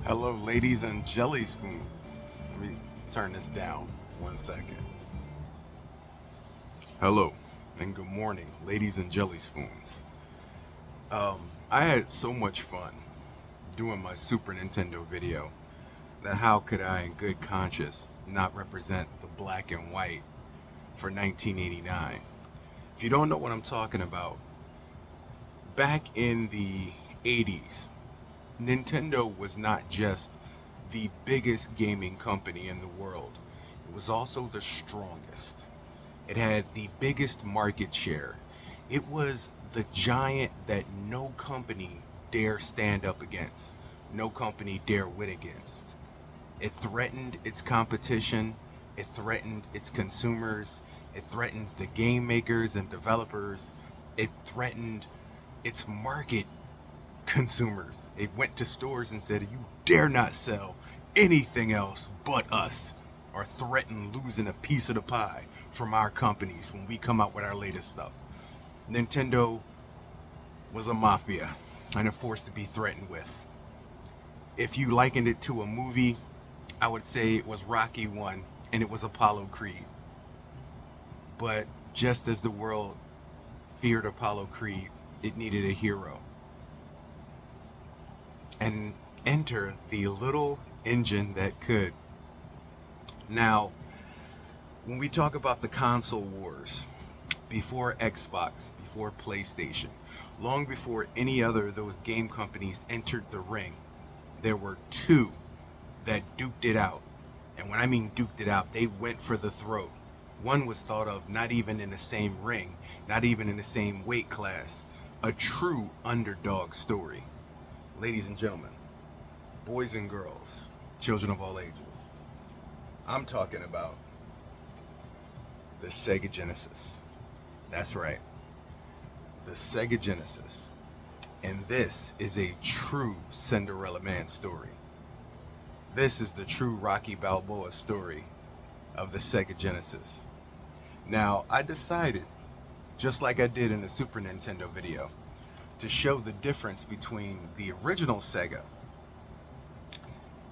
Hello, ladies and jelly spoons. Let me turn this down 1 second. Hello, and good morning, ladies and jelly spoons. I had so much fun doing my Super Nintendo video that how could I, in good conscience, not represent the black and white for 1989? If you don't know what I'm talking about, back in the 80s, Nintendo was not just the biggest gaming company in the world, it was also the strongest. It had the biggest market share. It was the giant that no company dare stand up against, no company dare win against. It threatened its competition, it threatened its consumers, it threatens the game makers and developers, it threatened its market consumers. They went to stores and said, "You dare not sell anything else but us," or threaten losing a piece of the pie from our companies when we come out with our latest stuff. Nintendo was a mafia and a force to be threatened with. If you likened it to a movie, I would say it was Rocky 1 and it was Apollo Creed. But just as the world feared Apollo Creed, it needed a hero. And enter the little engine that could. Now, when we talk about the console wars, before Xbox, before PlayStation, long before any other of those game companies entered the ring, there were two that duked it out. And when I mean duked it out, they went for the throat. One was thought of not even in the same ring, not even in the same weight class, a true underdog story. Ladies and gentlemen, boys and girls, children of all ages, I'm talking about the Sega Genesis. That's right, the Sega Genesis. And this is a true Cinderella Man story. This is the true Rocky Balboa story of the Sega Genesis. Now, I decided, just like I did in the Super Nintendo video, to show the difference between the original Sega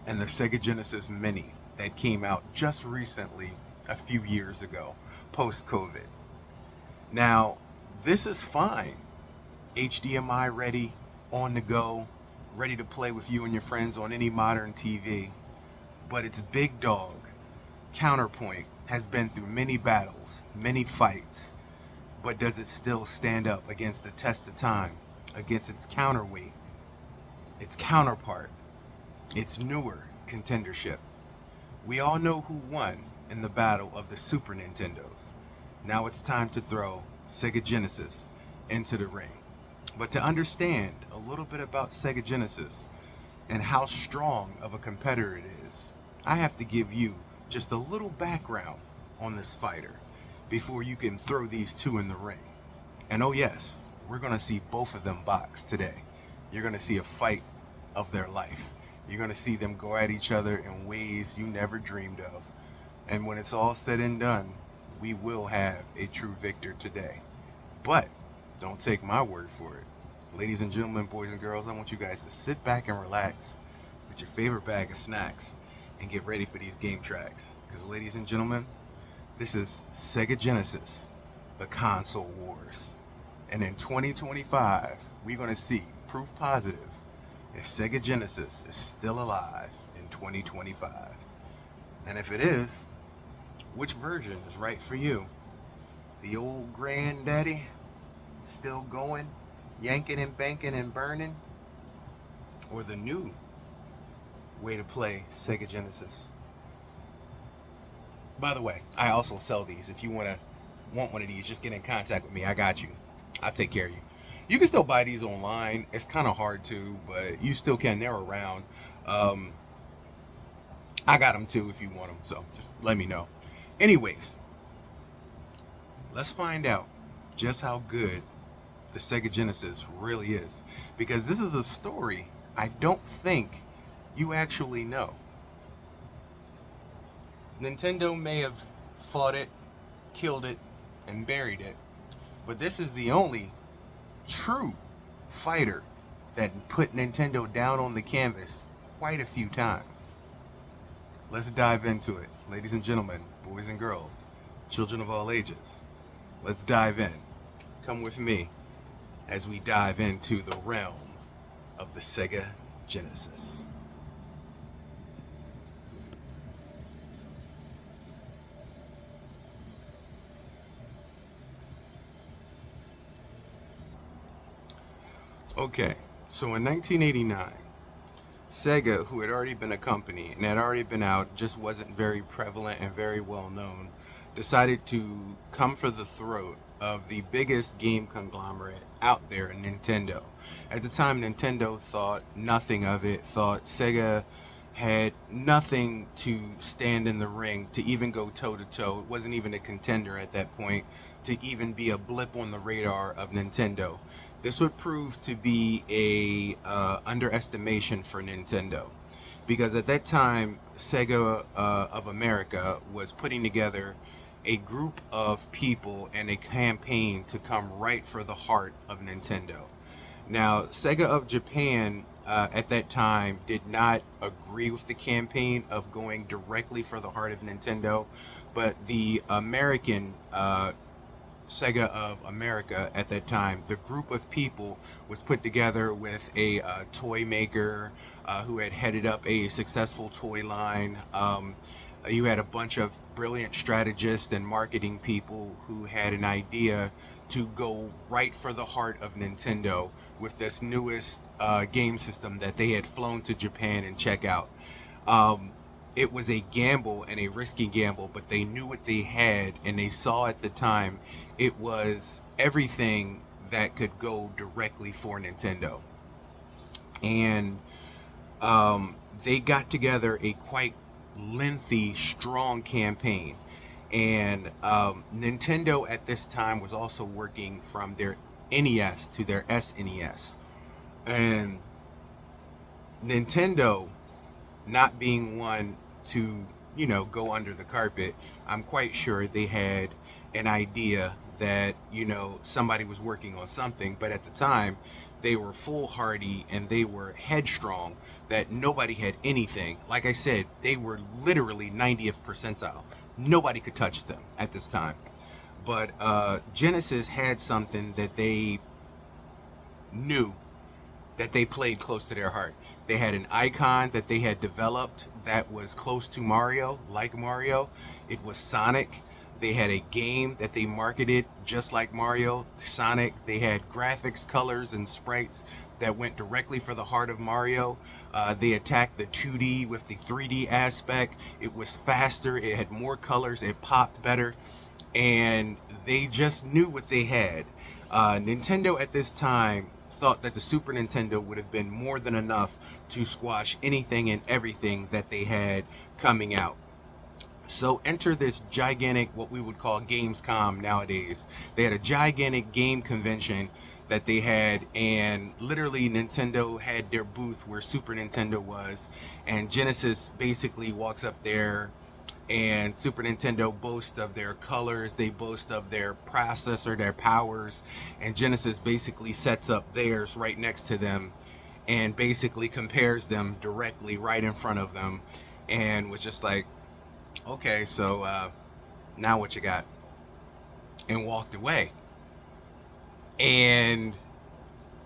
and the Sega Genesis Mini that came out just recently, a few years ago, post-COVID. Now, this is fine. HDMI ready, on the go, ready to play with you and your friends on any modern TV. But its big dog, Counterpoint, has been through many battles, many fights, but does it still stand up against the test of time, against its counterweight, its counterpart, its newer contendership? We all know who won in the battle of the Super Nintendos. Now it's time to throw Sega Genesis into the ring. But to understand a little bit about Sega Genesis and how strong of a competitor it is, I have to give you just a little background on this fighter before you can throw these two in the ring. And oh yes, we're gonna see both of them box today. You're gonna see a fight of their life. You're gonna see them go at each other in ways you never dreamed of. And when it's all said and done, we will have a true victor today. But don't take my word for it. Ladies and gentlemen, boys and girls, I want you guys to sit back and relax with your favorite bag of snacks and get ready for these game tracks. Because ladies and gentlemen, this is Sega Genesis, the console wars. And in 2025, we're going to see proof positive if Sega Genesis is still alive in 2025. And if it is, which version is right for you? The old granddaddy, still going, yanking and banking and burning? Or the new way to play Sega Genesis? By the way, I also sell these. If you want one of these, just get in contact with me. I got you. I'll take care of you. You can still buy these online. It's kind of hard to, but you still can. They're around. I got them too if you want them, so just let me know. Anyways, let's find out just how good the Sega Genesis really is. Because this is a story I don't think you actually know. Nintendo may have fought it, killed it, and buried it, but this is the only true fighter that put Nintendo down on the canvas quite a few times. Let's dive into it. Ladies and gentlemen, boys and girls, children of all ages, let's dive in. Come with me as we dive into the realm of the Sega Genesis. Okay, so in 1989, Sega, who had already been a company and had already been out, just wasn't very prevalent and very well known, decided to come for the throat of the biggest game conglomerate out there, Nintendo. At the time, Nintendo thought nothing of it, thought Sega had nothing to stand in the ring to even go toe to toe. It wasn't even a contender at that point to even be a blip on the radar of Nintendo. This would prove to be a underestimation for Nintendo, because at that time Sega of America was putting together a group of people and a campaign to come right for the heart of Nintendo. Now, Sega of Japan at that time did not agree with the campaign of going directly for the heart of Nintendo, but the American Sega of America at that time, the group of people was put together with a toy maker who had headed up a successful toy line. You had a bunch of brilliant strategists and marketing people who had an idea to go right for the heart of Nintendo with this newest game system that they had flown to Japan and check out. It was a gamble and a risky gamble, but they knew what they had, and they saw at the time it was everything that could go directly for Nintendo. And they got together a quite lengthy, strong campaign. And Nintendo at this time was also working from their NES to their SNES. And Nintendo, not being one to, go under the carpet, I'm quite sure they had an idea that, somebody was working on something. But at the time, they were foolhardy and they were headstrong that nobody had anything. Like I said, they were literally 90th percentile. Nobody could touch them at this time. But Genesis had something that they knew that they played close to their heart. They had an icon that they had developed that was close to Mario, like Mario. It was Sonic. They had a game that they marketed just like Mario, Sonic. They had graphics, colors, and sprites that went directly for the heart of Mario. They attacked the 2D with the 3D aspect. It was faster. It had more colors. It popped better. And they just knew what they had. Nintendo at this time thought that the Super Nintendo would have been more than enough to squash anything and everything that they had coming out. So enter this gigantic, what we would call Gamescom nowadays. They had a gigantic game convention that they had, and literally Nintendo had their booth where Super Nintendo was, and Genesis basically walks up there, and Super Nintendo boasts of their colors, they boast of their processor, their powers, and Genesis basically sets up theirs right next to them and basically compares them directly right in front of them, and was just like, okay, so now what you got? And walked away. And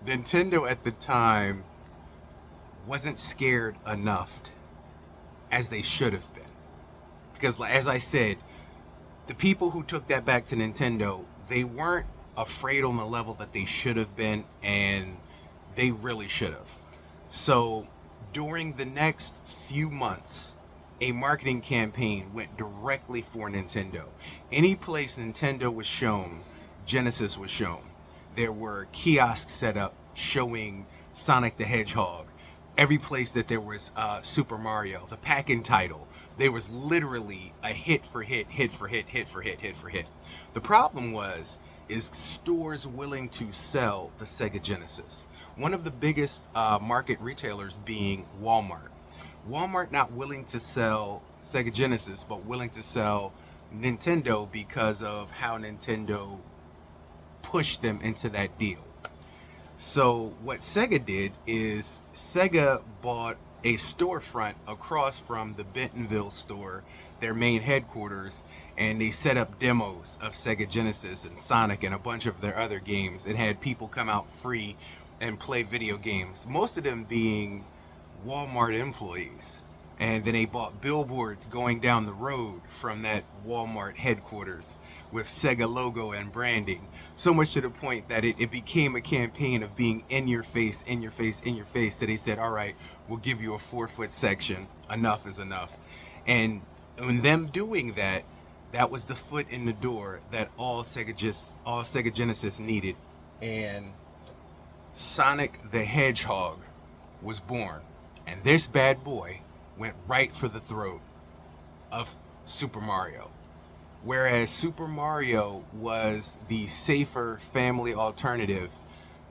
Nintendo at the time wasn't scared enough as they should have been. Because as I said, the people who took that back to Nintendo, they weren't afraid on the level that they should have been, and they really should have. So during the next few months, a marketing campaign went directly for Nintendo. Any place Nintendo was shown, Genesis was shown. There were kiosks set up showing Sonic the Hedgehog. Every place that there was Super Mario, the pack-in title, there was literally a hit for hit, hit for hit, hit for hit, hit for hit. The problem is stores willing to sell the Sega Genesis. One of the biggest market retailers being Walmart. Walmart not willing to sell Sega Genesis, but willing to sell Nintendo because of how Nintendo pushed them into that deal. So what Sega did is Sega bought a storefront across from the Bentonville store, their main headquarters, and they set up demos of Sega Genesis and Sonic and a bunch of their other games, and had people come out free and play video games, most of them being Walmart employees. And then they bought billboards going down the road from that Walmart headquarters with Sega logo and branding. So much to the point that it became a campaign of being in your face, in your face, in your face. So they said, all right, we'll give you a 4-foot section. Enough is enough. And in them doing that, that was the foot in the door that all Sega Genesis needed. And Sonic the Hedgehog was born. And this bad boy went right for the throat of Super Mario. Whereas Super Mario was the safer family alternative,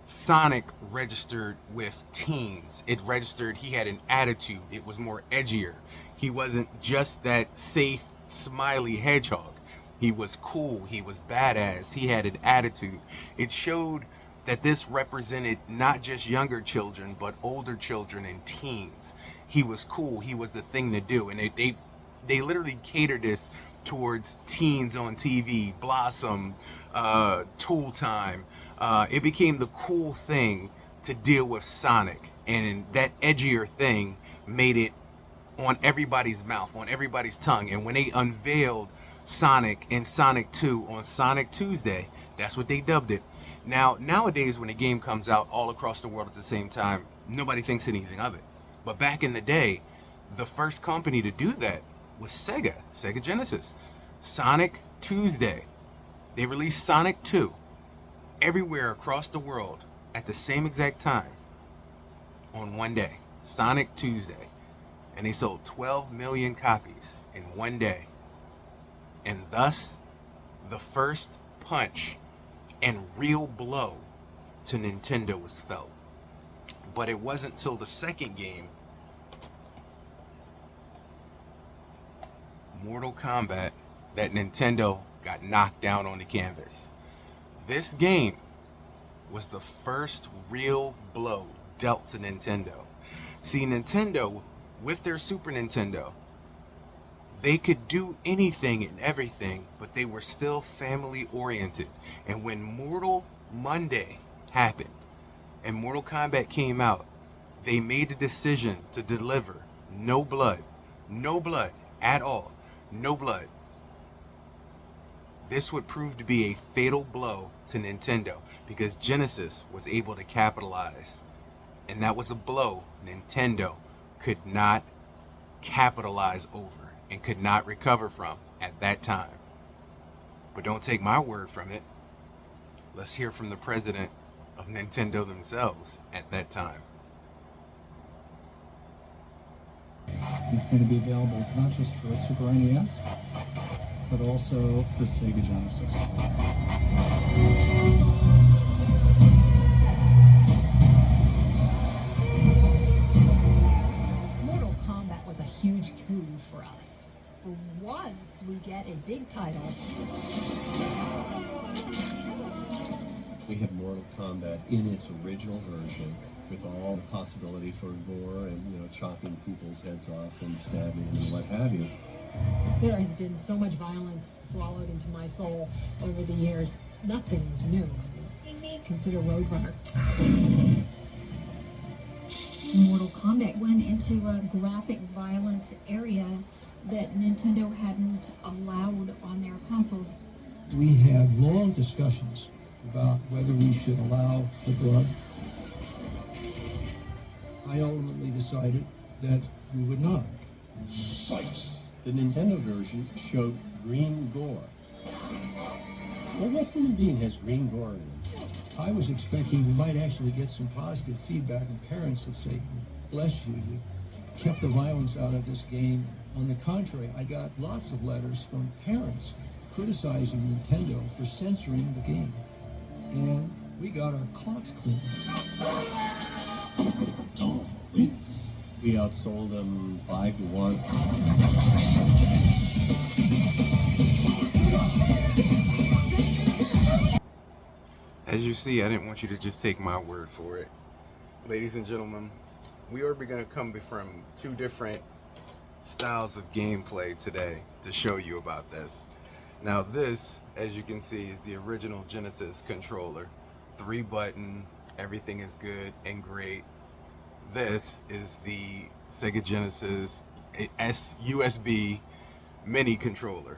Sonic registered with teens. It registered, he had an attitude. It was more edgier. He wasn't just that safe, smiley hedgehog. He was cool. He was badass. He had an attitude. It showed that this represented not just younger children, but older children and teens. He was cool. He was the thing to do. And they literally catered this towards teens on TV, Blossom, Tool Time. It became the cool thing to deal with Sonic. And that edgier thing made it on everybody's mouth, on everybody's tongue. And when they unveiled Sonic and Sonic 2 on Sonic Tuesday, that's what they dubbed it. Now, nowadays, when a game comes out all across the world at the same time, nobody thinks anything of it. But back in the day, the first company to do that was Sega Genesis. Sonic Tuesday. They released Sonic 2 everywhere across the world at the same exact time on one day. Sonic Tuesday. And they sold 12 million copies in one day. And thus, the first punch and real blow to Nintendo was felt. But it wasn't till the second game, Mortal Kombat, that Nintendo got knocked down on the canvas. This game was the first real blow dealt to Nintendo. See, Nintendo, with their Super Nintendo, they could do anything and everything, but they were still family oriented. And when Mortal Monday happened and Mortal Kombat came out, they made a decision to deliver no blood at all, no blood. This would prove to be a fatal blow to Nintendo because Genesis was able to capitalize. And that was a blow Nintendo could not capitalize over and could not recover from at that time. But don't take my word from it. Let's hear from the president of Nintendo themselves at that time. It's going to be available not just for Super NES, but also for Sega Genesis. Mortal Kombat was a huge coup for us. For once, we get a big title. We have Mortal Kombat in its original version, with all the possibility for gore and chopping people's heads off and stabbing them and what have you. There has been so much violence swallowed into my soul over the years. Nothing's new. Consider Roadrunner. Mortal Kombat went into a graphic violence area that Nintendo hadn't allowed on their consoles. We had long discussions about whether we should allow the blood. I ultimately decided that we would not. The Nintendo version showed green gore. Well, what human being has green gore in it? I was expecting we might actually get some positive feedback from parents that say, bless you, you kept the violence out of this game. On the contrary, I got lots of letters from parents criticizing Nintendo for censoring the game. And we got our clocks cleaned. We outsold them 5-1. As you see, I didn't want you to just take my word for it. Ladies and gentlemen, we are going to come from two different styles of gameplay today to show you about this. Now this, as you can see, is the original Genesis controller. 3-button, everything is good and great. This is the Sega Genesis USB mini controller.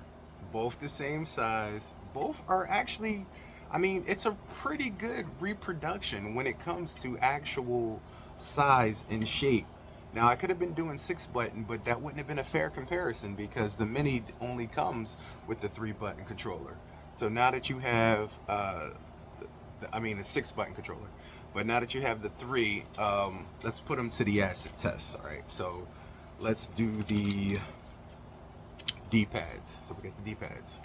Both the same size. Both are actually, I mean, it's a pretty good reproduction when it comes to actual size and shape. Now I could have been doing 6-button, but that wouldn't have been a fair comparison because the mini only comes with the 3-button controller. So now that you have, a 6-button controller, but now that you have the 3, let's put them to the acid test. All right, so let's do the D-pads. So we get the D-pads.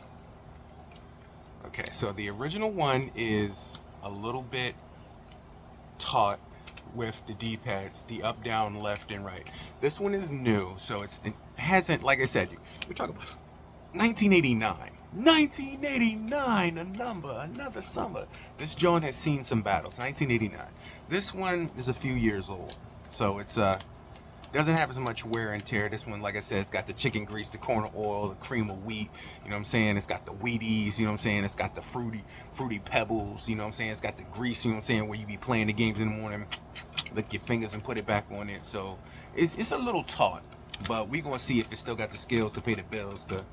Okay, so the original one is a little bit taut with the D-pads, the up, down, left, and right. This one is new, so it hasn't, like I said, we're talking about 1989. 1989, another summer. This joint has seen some battles. 1989. This one is a few years old, so it's doesn't have as much wear and tear. This one, like I said, it's got the chicken grease, the corn oil, the cream of wheat. You know what I'm saying? It's got the Wheaties. You know what I'm saying? It's got the fruity pebbles. You know what I'm saying? It's got the grease. You know what I'm saying? Where you be playing the games in the morning, lick your fingers and put it back on it. So it's a little taut, but we gonna see if it still got the skills to pay the bills, to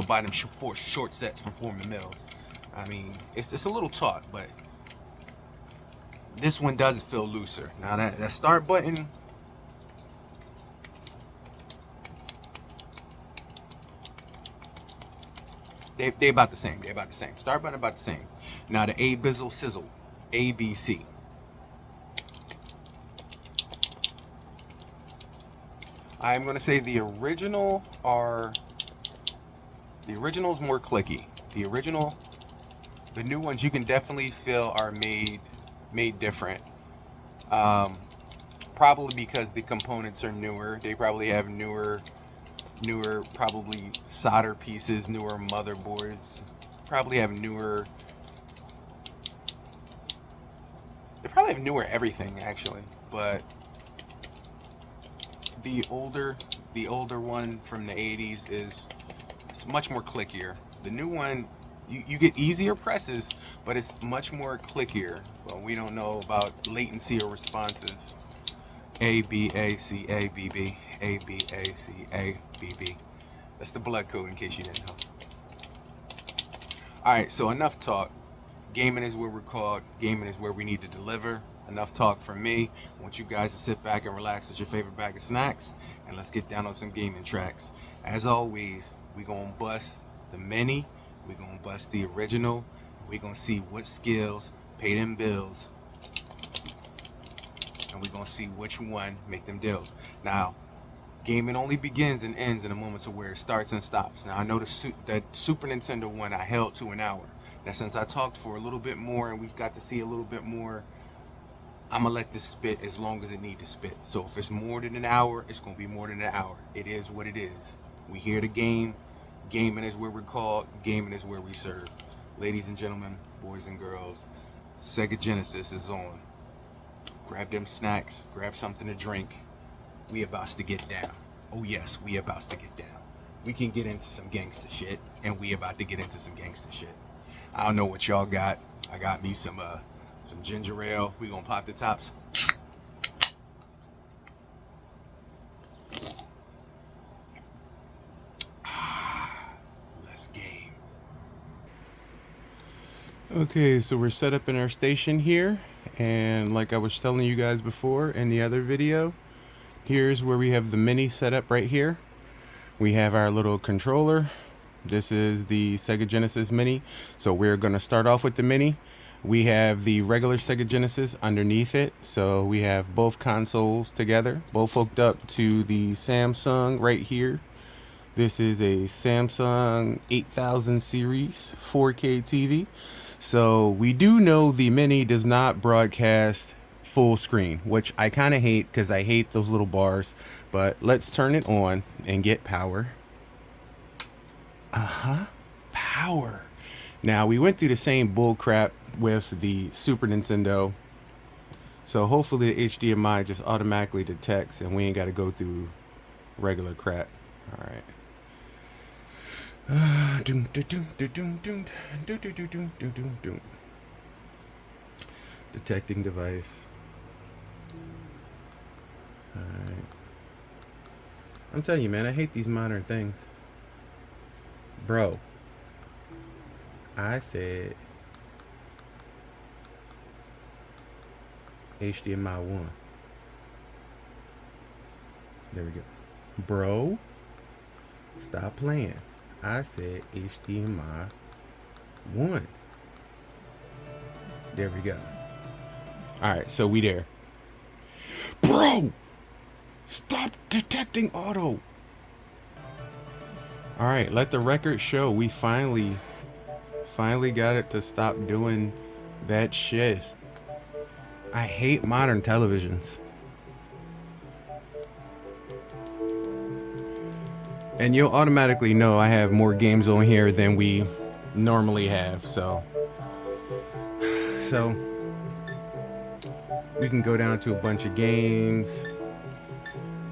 buy them 4 short sets from Foreman Mills. I mean, it's a little taut, but this one does feel looser. Now that start button. They about the same. They're about the same. Start button about the same. Now the A bizzle sizzle, ABC. I'm gonna say the original is more clicky. The new ones you can definitely feel are made different. Probably because the components are newer. They probably have newer probably solder pieces, newer motherboards, probably have newer everything actually. But the older one from the 80s it's much more clickier. The new one, you get easier presses, but it's much more clickier. Well, we don't know about latency or responses. A B A C A B B A B A C A B B. That's the blood code in case you didn't know. All right, so enough talk. Gaming is where we're called. Gaming is where we need to deliver. Enough talk from me. I want you guys to sit back and relax with your favorite bag of snacks, and let's get down on some gaming tracks. As always, we gonna bust the mini, we gonna bust the original, we gonna see what skills pay them bills, and we're gonna see which one make them deals. Now, gaming only begins and ends in the moments of where it starts and stops. Now, I know that Super Nintendo one I held to an hour. Now, since I talked for a little bit more and we've got to see a little bit more, I'm gonna let this spit as long as it need to spit. So if it's more than an hour, it's gonna be more than an hour. It is what it is. We here to game. Gaming is where we're called. Gaming is where we serve. Ladies and gentlemen, boys and girls, Sega Genesis is on. Grab them snacks, grab something to drink. We about to get down. Oh yes, we about to get down. We can get into some gangster shit, and we about to get into some gangster shit. I don't know what y'all got. I got me some ginger ale. We gonna pop the tops. Let's game. Okay, so we're set up in our station here, and like I was telling you guys before in the other video, here's where we have the mini set up right here. We have our little controller. This is the Sega Genesis Mini. So we're gonna start off with the Mini. We have the regular Sega Genesis underneath it. So we have both consoles together, both hooked up to the Samsung right here. This is a Samsung 8000 series 4K TV. So we do know the Mini does not broadcast full screen, which I kind of hate because I hate those little bars. But let's turn it on and get power. Power. Now we went through the same bull crap with the Super Nintendo. So hopefully the HDMI just automatically detects and we ain't got to go through regular crap. All right. Detecting device. All right. I'm telling you, man, I hate these modern things. Bro, I said HDMI 1. There we go. Bro, stop playing. I said HDMI 1. There we go. Alright, so we there. Bro! Stop detecting auto! Alright, let the record show. We finally got it to stop doing that shit. I hate modern televisions. And you'll automatically know I have more games on here than we normally have, so we can go down to a bunch of games.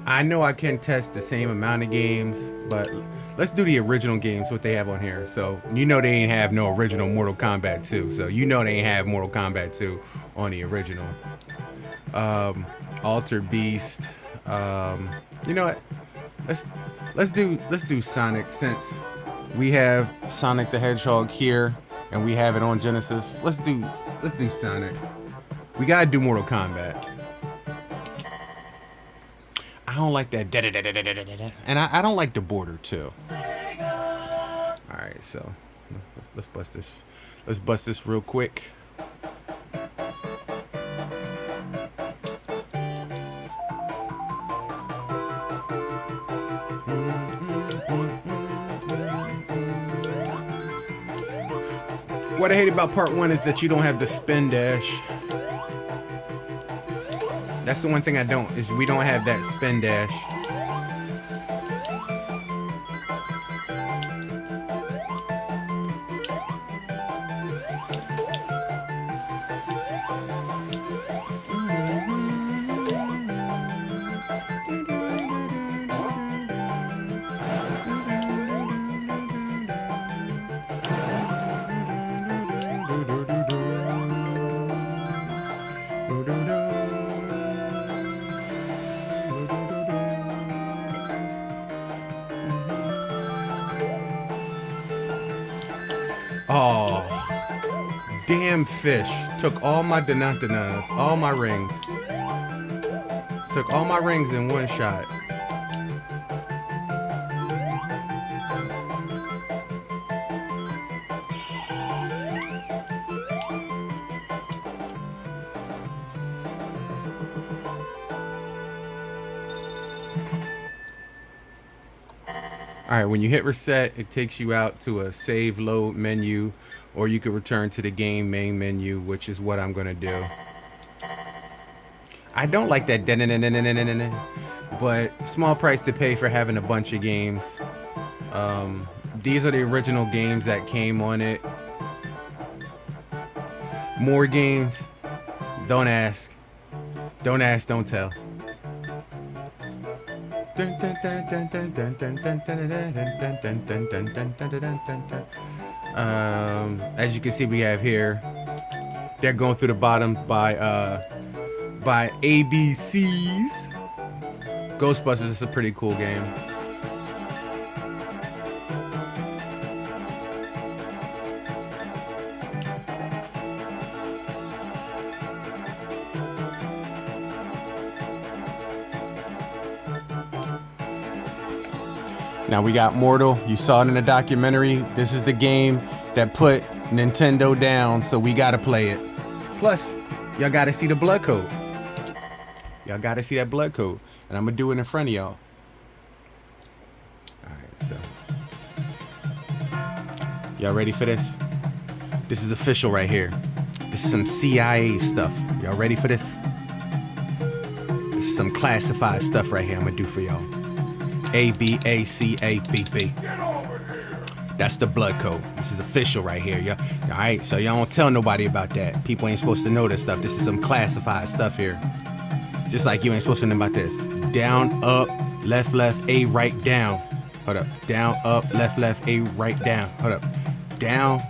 I know I can test the same amount of games, but let's do the original games, what they have on here. So, you know they ain't have no original Mortal Kombat 2. So, you know they ain't have Mortal Kombat 2 on the original. Alter Beast. You know what? Let's do Sonic, since we have Sonic the Hedgehog here and we have it on Genesis. Let's do Sonic. We gotta do Mortal Kombat. I don't like that and I don't like the border too. Alright, so let's bust this. Let's bust this real quick. What I hate about part 1 is that you don't have the spin dash. That's the one thing I don't, is we don't have that spin dash. Oh, damn fish. Took all my Danantanas, all my rings. Took all my rings in one shot. Alright, when you hit reset, it takes you out to a save load menu, or you could return to the game main menu, which is what I'm gonna do. I don't like that, but small price to pay for having a bunch of games. These are the original games that came on it. More games. Don't ask. Don't ask, don't tell. As you can see, we have here, they're going through the bottom by ABCs. Ghostbusters is a pretty cool game. Now we got Mortal. You saw it in the documentary. This is the game that put Nintendo down, so we gotta play it. Plus, y'all gotta see the blood code. Y'all gotta see that blood code. And I'm gonna do it in front of y'all. Alright, so. Y'all ready for this? This is official right here. This is some CIA stuff. Y'all ready for this? This is some classified stuff right here I'm gonna do for y'all. A, B, A, C, A, B, B. That's the blood code. This is official right here, yeah. All right, so y'all don't tell nobody about that. People ain't supposed to know this stuff. This is some classified stuff here. Just like you ain't supposed to know about this. Down, up, left, A, right, down. Hold up. Down, up, left, A, right, down. Hold up. Down,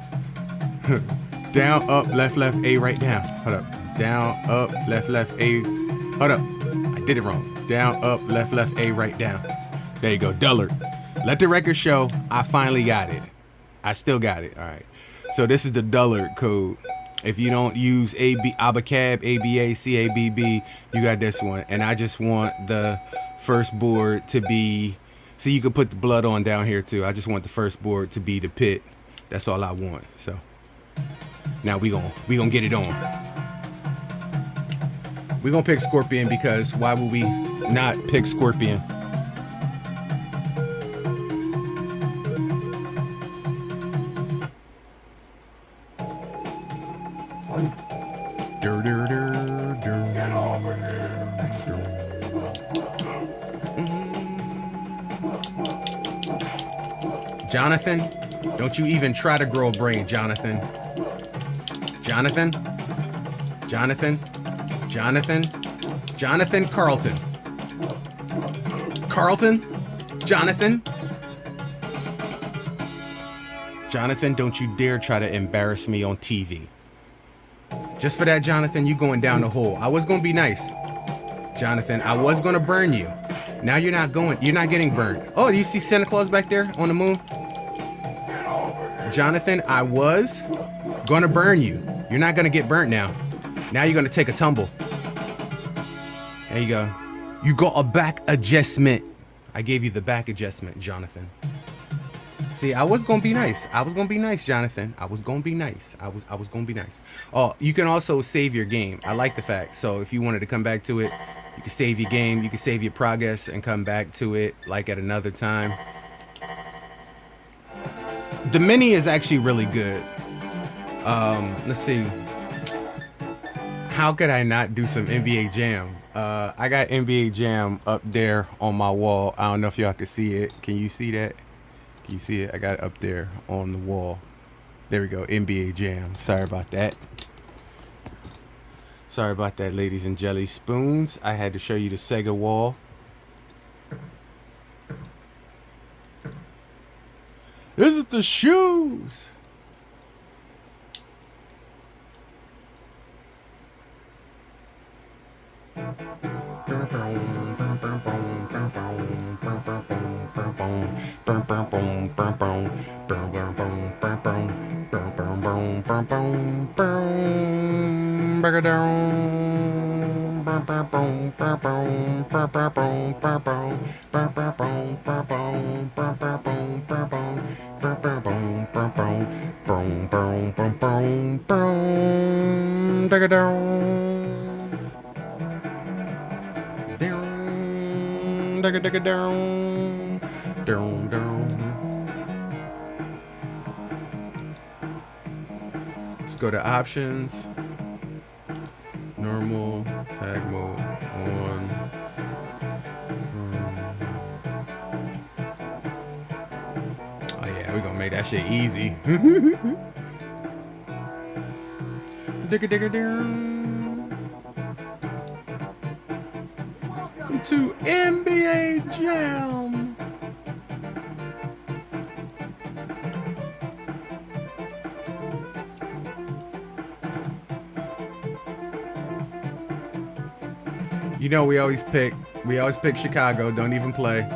down, up, left, A, right, down. Hold up. Down, up, left, A. Hold up. I did it wrong. Down, up, left, A, right, down. There you go, dullard. Let the record show I finally got it. I still got it. All right. So this is the dullard code. If you don't use ABCAB, ABA, you got this one. And I just want the first board to be, see, you can put the blood on down here too. I just want the first board to be the pit. That's all I want. So now we gonna get it on. We gonna pick Scorpion because why would we not pick Scorpion? Jonathan, don't you even try to grow a brain, Jonathan. Jonathan Carlton. Jonathan, don't you dare try to embarrass me on TV. Just for that, Jonathan, you going down the hole. I was gonna be nice. Jonathan, I was gonna burn you. Now you're not getting burned. Oh, you see Santa Claus back there on the moon? Jonathan, I was gonna burn you. You're not gonna get burnt now. Now you're gonna take a tumble. There you go. You got a back adjustment. I gave you the back adjustment, Jonathan. See, I was gonna be nice. Jonathan. I was gonna be nice. I was gonna be nice. Oh, you can also save your game. I like the fact. So if you wanted to come back to it, you can save your game, you can save your progress and come back to it like at another time. The mini is actually really good. Let's see. How could I not do some NBA Jam? I got NBA Jam up there on my wall. I don't know if y'all can see it. Can you see that? Can you see it? I got it up there on the wall. There we go. NBA Jam. Sorry about that. Sorry about that, ladies and jelly spoons. I had to show you the Sega wall. This is the shoes. Let's go to options. Normal, tag mode on. Oh yeah, we're gonna make that shit easy. Welcome to NBA Jam. You know we always pick Chicago. Don't even play.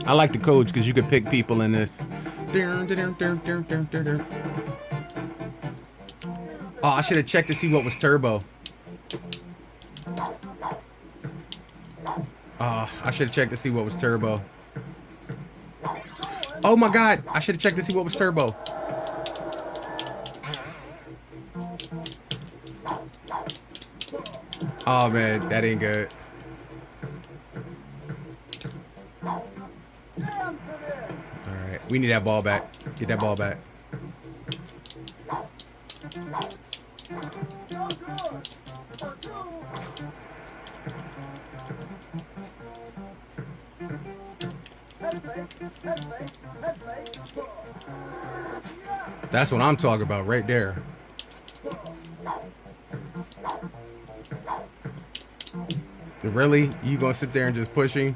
I like the codes because you could pick people in this. Oh, I should have checked to see what was turbo. I should have checked to see what was turbo. Oh my God, I should have checked to see what was turbo. Oh man, that ain't good. Alright, we need that ball back. Get that ball back. That's what I'm talking about right there. Really? You gonna sit there and just pushing?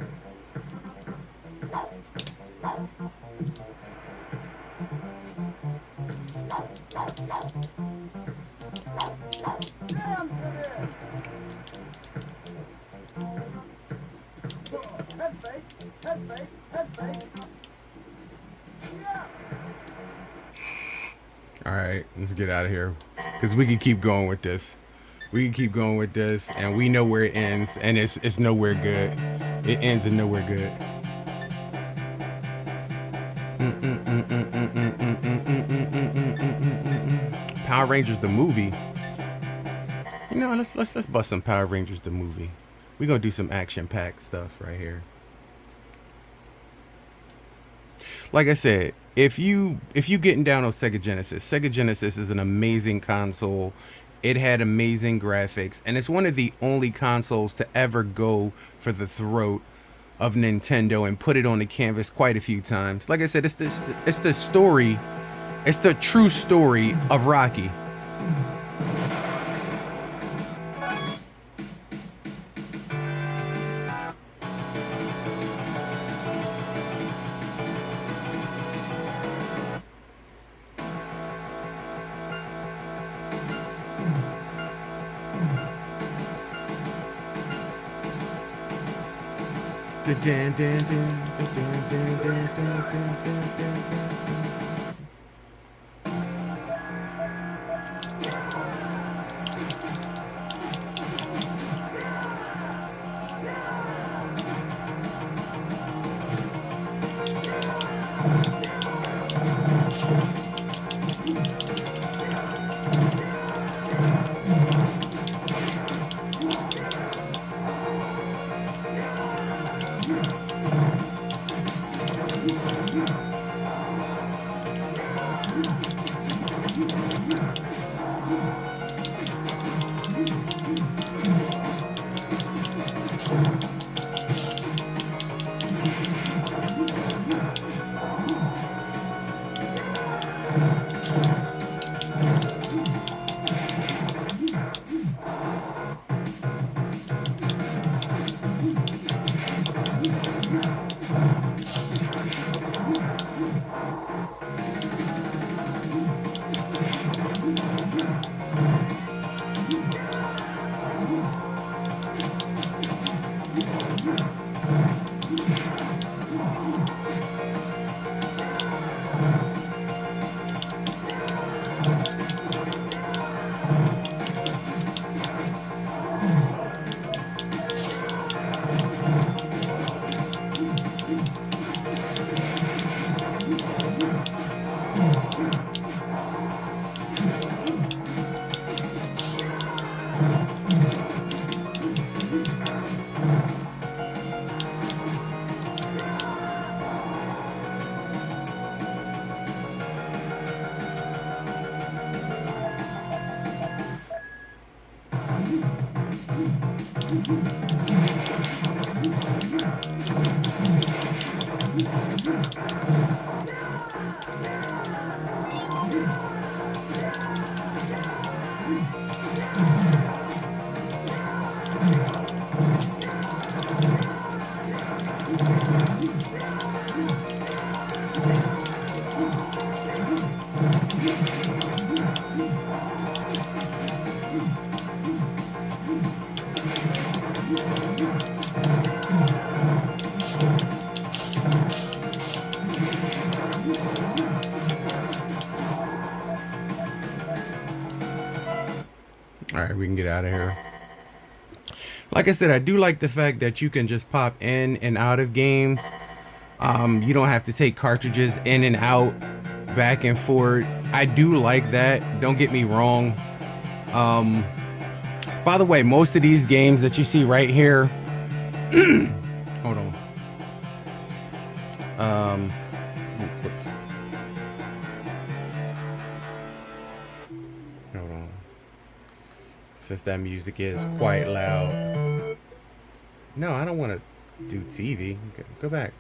All right, let's get out of here because we can keep going with this. We can keep going with this, and we know where it ends, and it's nowhere good. It ends in nowhere good. Power Rangers the movie. You know, let's bust some Power Rangers the movie. We're gonna do some action-packed stuff right here. Like I said, if you getting down on Sega Genesis is an amazing console. It had amazing graphics, and it's one of the only consoles to ever go for the throat of Nintendo and put it on the canvas quite a few times. Like I said, it's the story, it's the true story of Rocky. All right, we can get out of here. Like I said, I do like the fact that you can just pop in and out of games. You don't have to take cartridges in and out, back and forth. I do like that. Don't get me wrong. By the way, most of these games that you see right here, hold on. Whoops. Hold on. Since that music is quite loud. No, I don't want to do TV. Go back.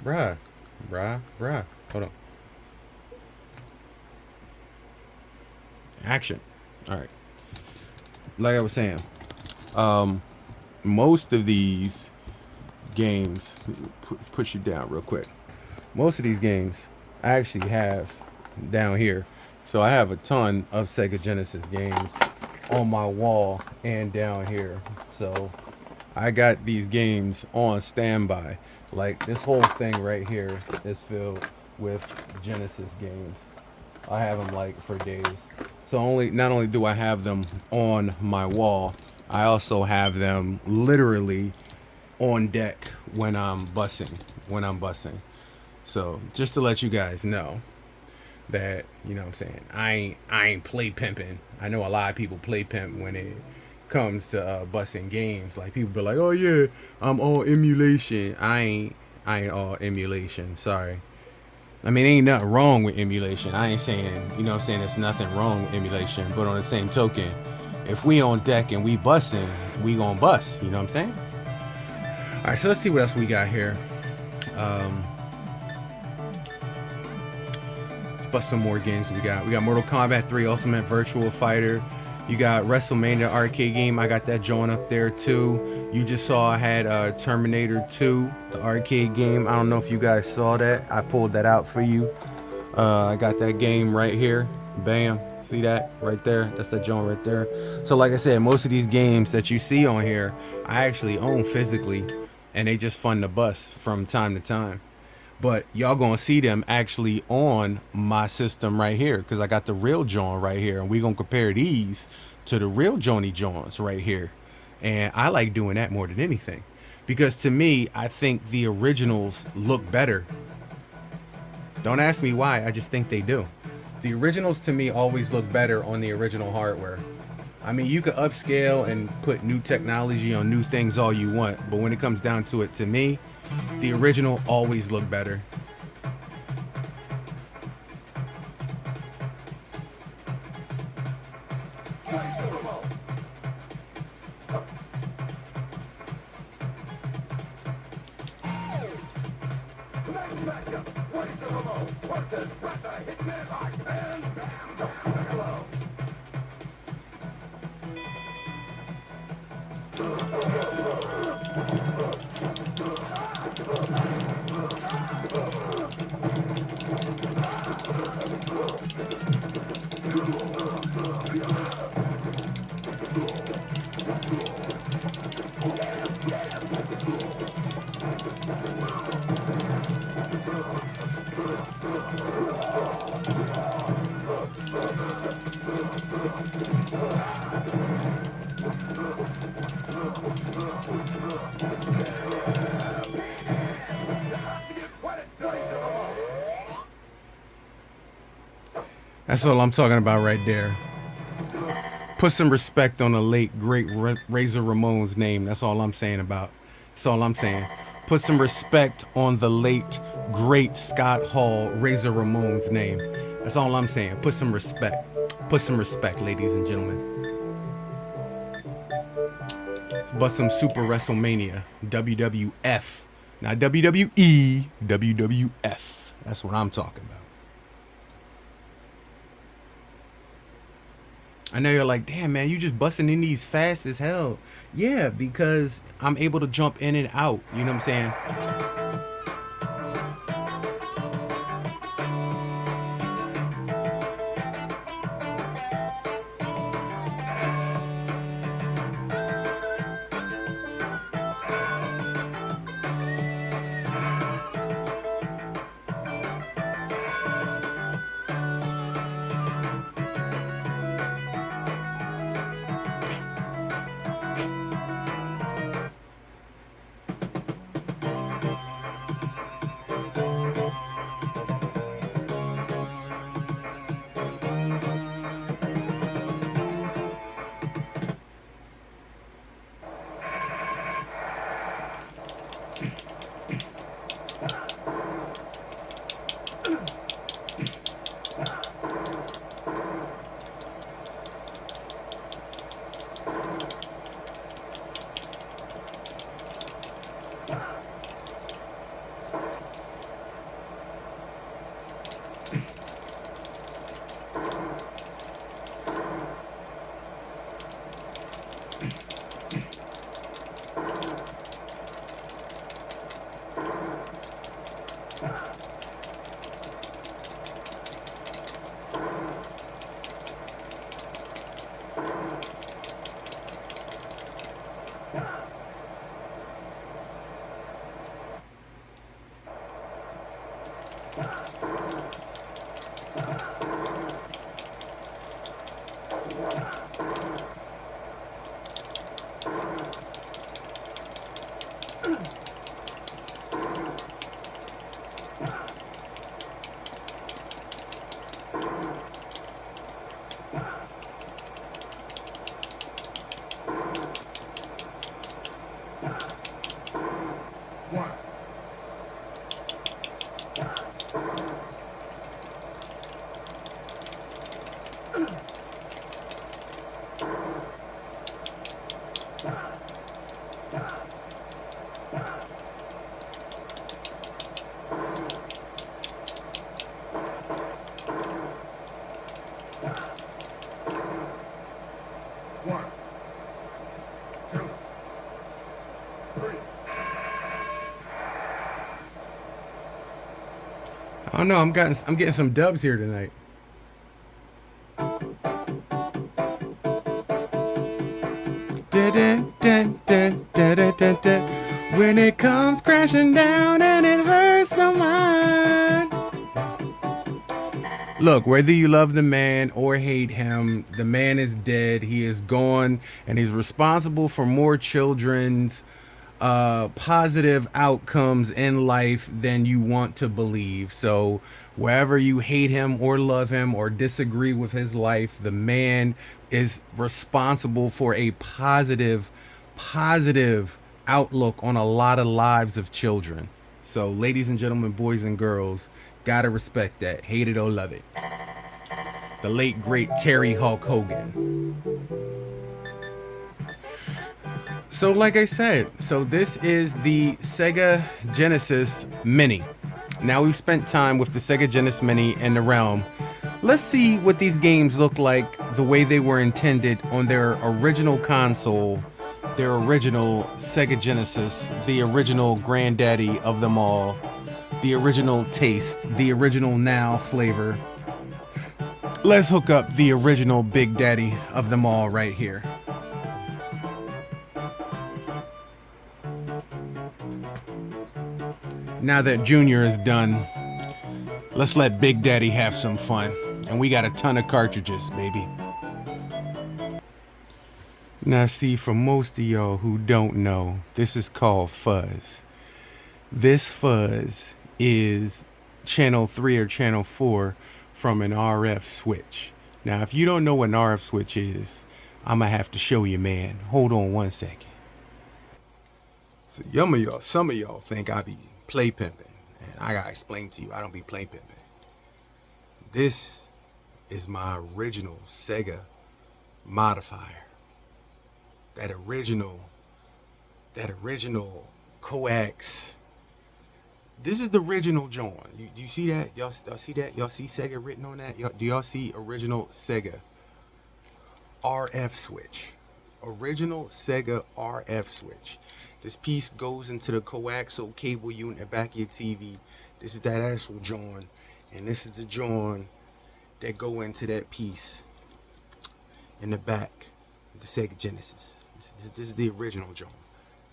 Bruh. Hold on. Action. All right. Like I was saying, most of these games, push you down real quick. Most of these games I actually have down here. So I have a ton of Sega Genesis games on my wall and down here. So I got these games on standby. Like this whole thing right here is filled with Genesis games. I have them like for days. So not only do I have them on my wall, I also have them literally on deck when I'm bussing. So just to let you guys know that, you know what I'm saying, I ain't play pimping. I know a lot of people play pimp when it comes to bussing games. Like people be like, oh yeah, I'm all emulation. I ain't all emulation. Sorry. I mean, ain't nothing wrong with emulation. I ain't saying, you know what I'm saying, there's nothing wrong with emulation. But on the same token, if we on deck and we bussing, we gonna bust. You know what I'm saying? All right, so let's see what else we got here. Let's bust some more games. We got Mortal Kombat 3 Ultimate Virtual Fighter. You got WrestleMania arcade game. I got that joint up there too. You just saw I had Terminator 2, the arcade game. I don't know if you guys saw that. I pulled that out for you. I got that game right here. Bam. See that right there? That's the joint right there. So like I said, most of these games that you see on here, I actually own physically, and they just fun to bust from time to time. But y'all gonna see them actually on my system right here, because I got the real joint right here, and we gonna compare these to the real Joni joints right here. And I like doing that more than anything, because to me, I think the originals look better. Don't ask me why, I just think they do. The originals to me always look better on the original hardware. I mean, you could upscale and put new technology on new things all you want, but when it comes down to it, to me, the original always look better. That's all I'm talking about right there. Put some respect on the late, great Razor Ramon's name. That's all I'm saying about. That's all I'm saying. Put some respect on the late, great Scott Hall, Razor Ramon's name. That's all I'm saying. Put some respect. Put some respect, ladies and gentlemen. Let's bust some Super WrestleMania. WWF. Not WWE. WWF. That's what I'm talking about. I know you're like, damn, man, you just busting in these fast as hell. Yeah, because I'm able to jump in and out. You know what I'm saying? I don't know. I'm getting some dubs here tonight. When it comes crashing down and it hurts no mind. Look, whether you love the man or hate him, the man is dead. He is gone, and he's responsible for more children's positive outcomes in life than you want to believe. So wherever you hate him or love him or disagree with his life, the man is responsible for a positive outlook on a lot of lives of children. So ladies and gentlemen, boys and girls, gotta respect that. Hate it or love it. The late great Terry Hulk Hogan. So like I said, so this is the Sega Genesis Mini. Now we've spent time with the Sega Genesis Mini in the realm. Let's see what these games look like the way they were intended on their original console, their original Sega Genesis, the original granddaddy of them all, the original taste, the original now flavor. Let's hook up the original Big Daddy of them all right here. Now that Junior is done, let's let Big Daddy have some fun. And we got a ton of cartridges, baby. Now see, for most of y'all who don't know, this is called fuzz. This fuzz is channel 3 or channel 4 from an RF switch. Now, if you don't know what an RF switch is, I'm gonna have to show you, man. Hold on one second. So some of y'all think I be play pimping, and I gotta explain to you, I don't be play pimping. This is my original Sega modifier. That original coax. This is the original John. You see that? Y'all see that? Y'all see Sega written on that? Do y'all see original Sega RF switch? Original Sega RF switch. This piece goes into the coaxial cable unit at the back of your TV. This is that actual John. And this is the John that go into that piece in the back of the Sega Genesis. This is the original John.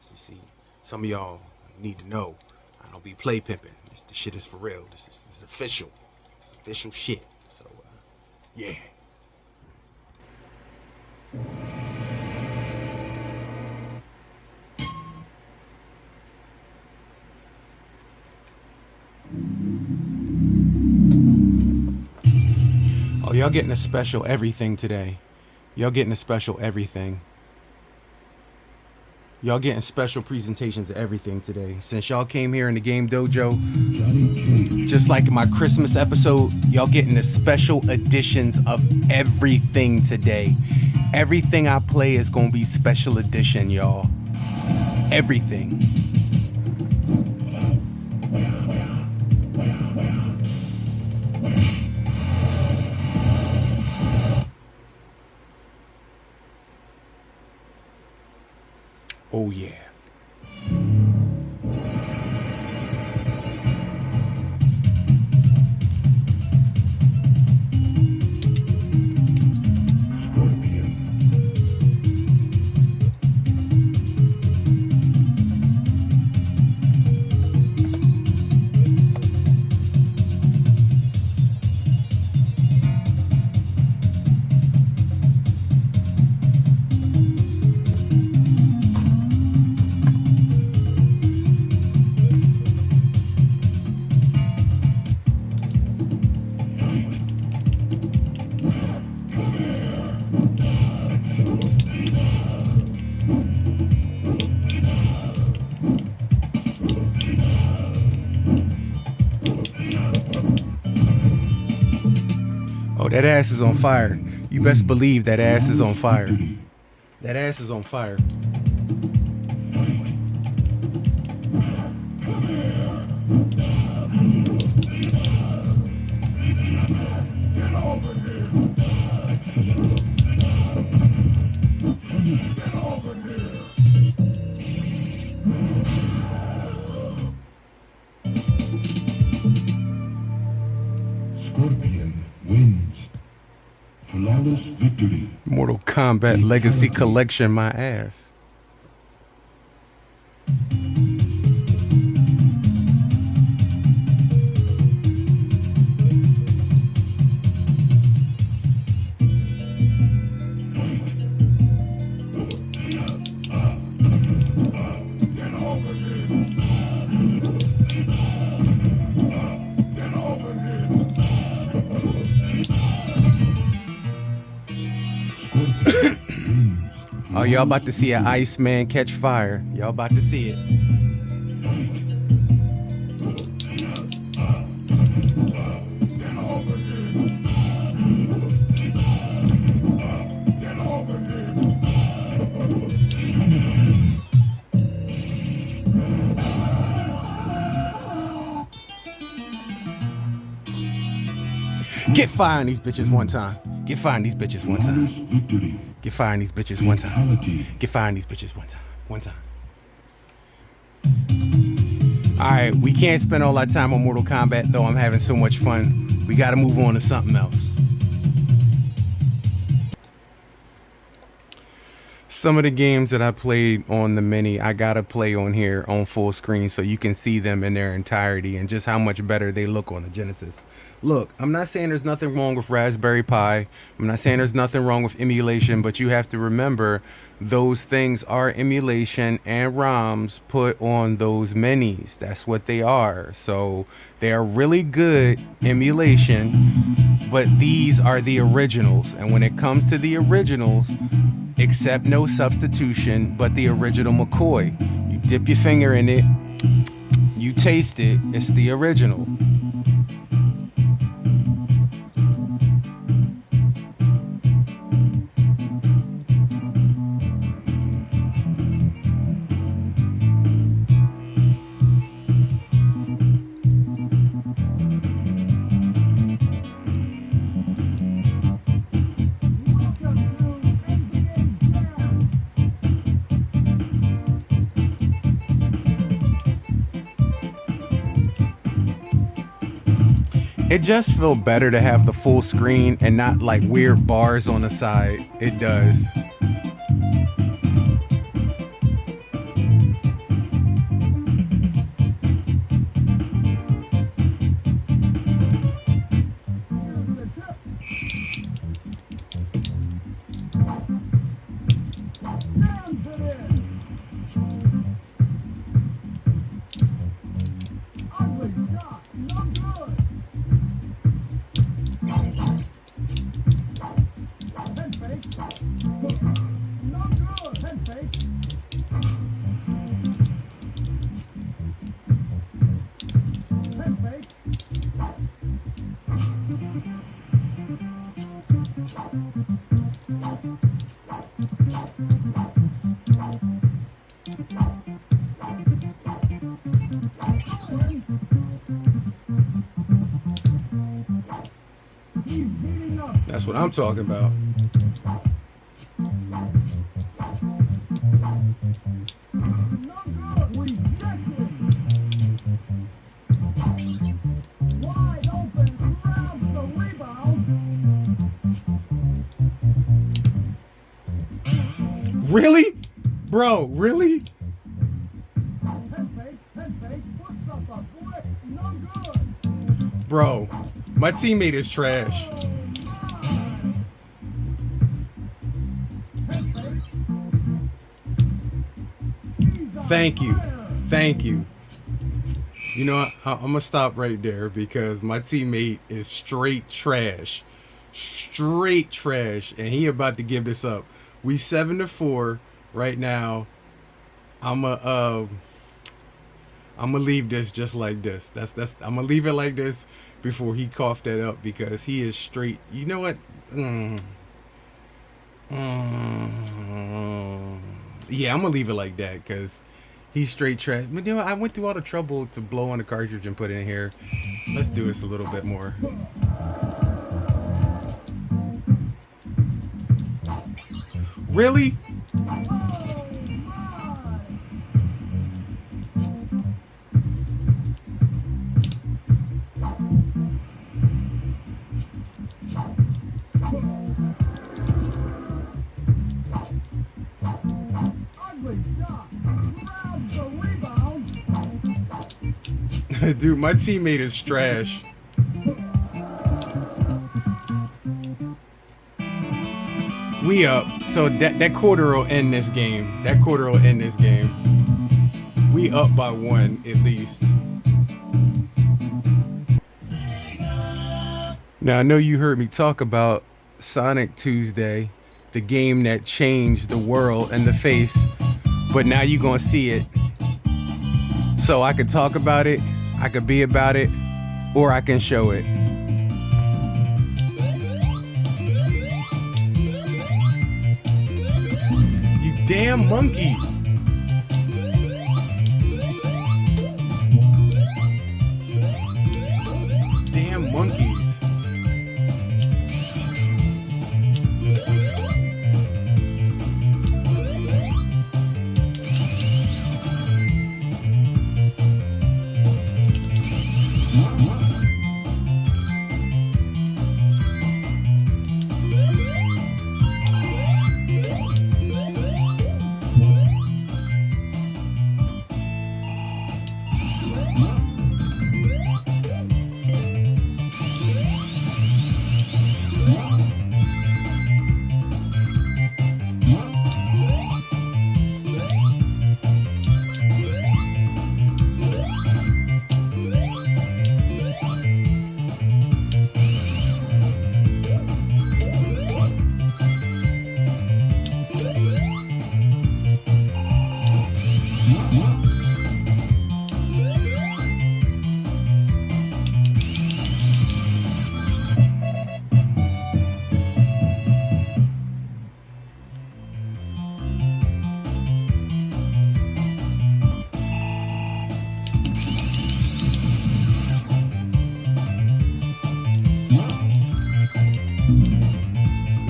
So you see, some of y'all need to know, I don't be play pimping. This shit is for real. This is official. It's official shit. So, yeah. Oh, y'all getting a special everything today. Y'all getting a special everything. Y'all getting special presentations of everything today. Since y'all came here in the Game Dojo, just like in my Christmas episode, y'all getting the special editions of everything today. Everything I play is gonna be special edition, y'all. Everything. Oh yeah. That ass is on fire. You best believe that ass is on fire. That ass is on fire. Scorpion wins. Flawless victory. Mortal Kombat Legacy Collection, my ass. Oh, y'all about to see an Iceman catch fire. Y'all about to see it. Get fire in these bitches one time. Get fire in these bitches one time. Victory. Get fire in these bitches one time. Fatality. Get fire in these bitches one time. One time. Alright, we can't spend all our time on Mortal Kombat, though I'm having so much fun. We gotta move on to something else. Some of the games that I played on the Mini, I gotta play on here on full screen so you can see them in their entirety and just how much better they look on the Genesis. Look, I'm not saying there's nothing wrong with Raspberry Pi. I'm not saying there's nothing wrong with emulation, but you have to remember those things are emulation and ROMs put on those Minis. That's what they are. So they are really good emulation, but these are the originals. And when it comes to the originals, accept no substitution but the original McCoy. You dip your finger in it, you taste it, it's the original. It just feels better to have the full screen and not like weird bars on the side. It does. That's what I'm talking about. Really? Bro, really? Bro, my teammate is trash. Thank you. Thank you. You know what? I'm going to stop right there because my teammate is straight trash. Straight trash. And he about to give this up. We 7-4 right now. I'm gonna leave this just like this. I'm gonna leave it like this before he coughed that up, because he is straight. You know what? Yeah, I'm gonna leave it like that, because he's straight trash. But you know what? I went through all the trouble to blow on the cartridge and put it in here. Let's do this a little bit more. Really? Dude, my teammate is trash. We up. So that quarter will end this game. That quarter will end this game. We up by 1 at least. Now I know you heard me talk about Sonic Tuesday, the game that changed the world and the face, but now you're gonna see it. So I could talk about it, I could be about it, or I can show it. You damn monkey. Damn monkeys.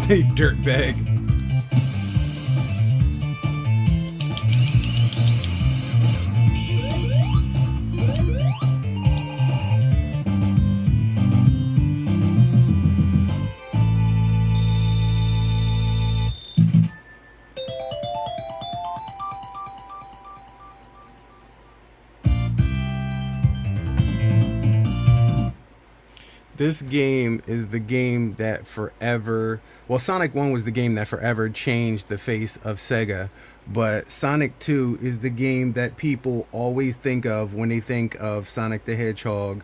Hey, dirtbag. This game is the game that forever, well, Sonic 1 was the game that forever changed the face of Sega, but Sonic 2 is the game that people always think of when they think of Sonic the Hedgehog,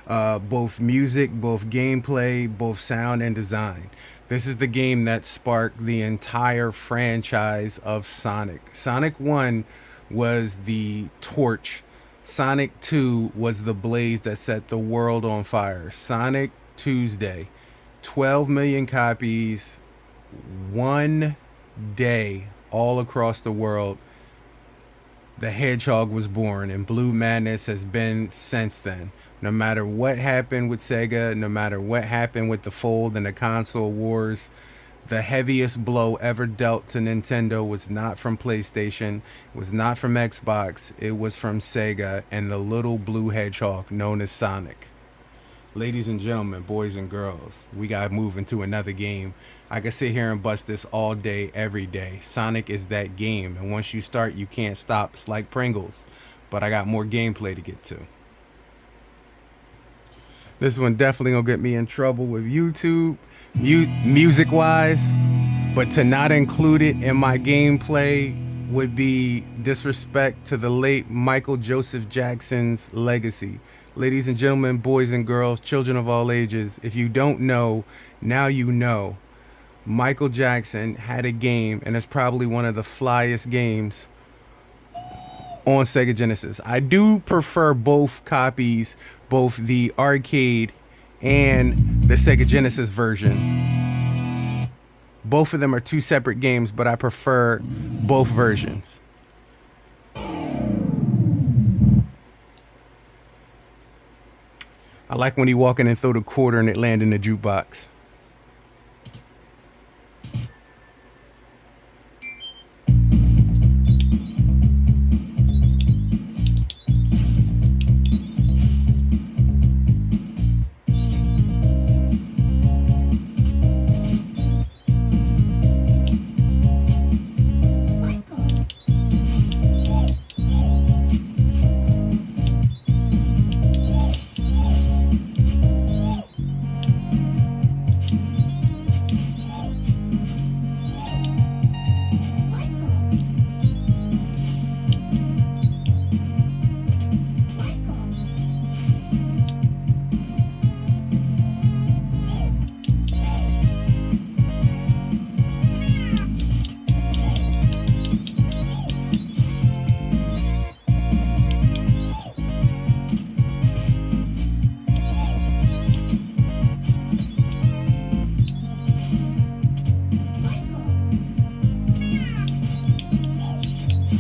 both music, both gameplay, both sound and design. This is the game that sparked the entire franchise of Sonic. Sonic 1 was the torch. Sonic 2 was the blaze that set the world on fire. Sonic Tuesday, 12 million copies, one day, all across the world. The Hedgehog was born, and Blue Madness has been since then. No matter what happened with Sega, no matter what happened with the Fold and the console wars, the heaviest blow ever dealt to Nintendo was not from PlayStation, was not from Xbox, it was from Sega and the little blue hedgehog known as Sonic. Ladies and gentlemen, boys and girls, we gotta move into another game. I could sit here and bust this all day, every day. Sonic is that game, and once you start, you can't stop. It's like Pringles, but I got more gameplay to get to. This one definitely gonna get me in trouble with YouTube. Music wise, but to not include it in my gameplay would be disrespect to the late Michael Joseph Jackson's legacy. Ladies and gentlemen, boys and girls, children of all ages, if you don't know, now you know. Michael Jackson had a game, and it's probably one of the flyest games on Sega Genesis. I do prefer both copies, both the arcade and the Sega Genesis version. Both of them are two separate games, but I prefer both versions. I like when he walk in and throw the quarter and it land in the jukebox.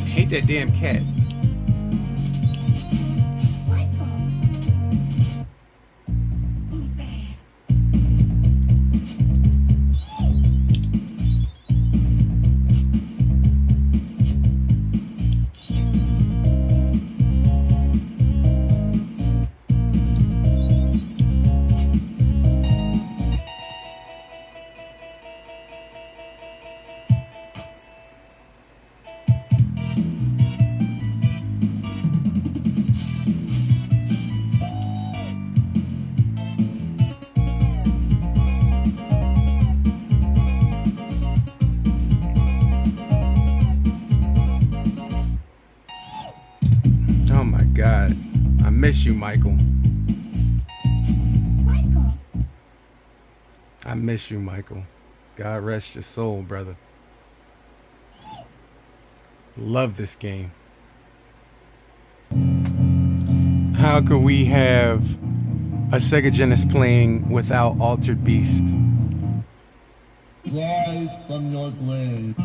Hate that damn cat. Oh my God. I miss you, Michael. I miss you, Michael. God rest your soul, brother. Love this game. How could we have a Sega Genesis playing without Altered Beast? Rise from your grave.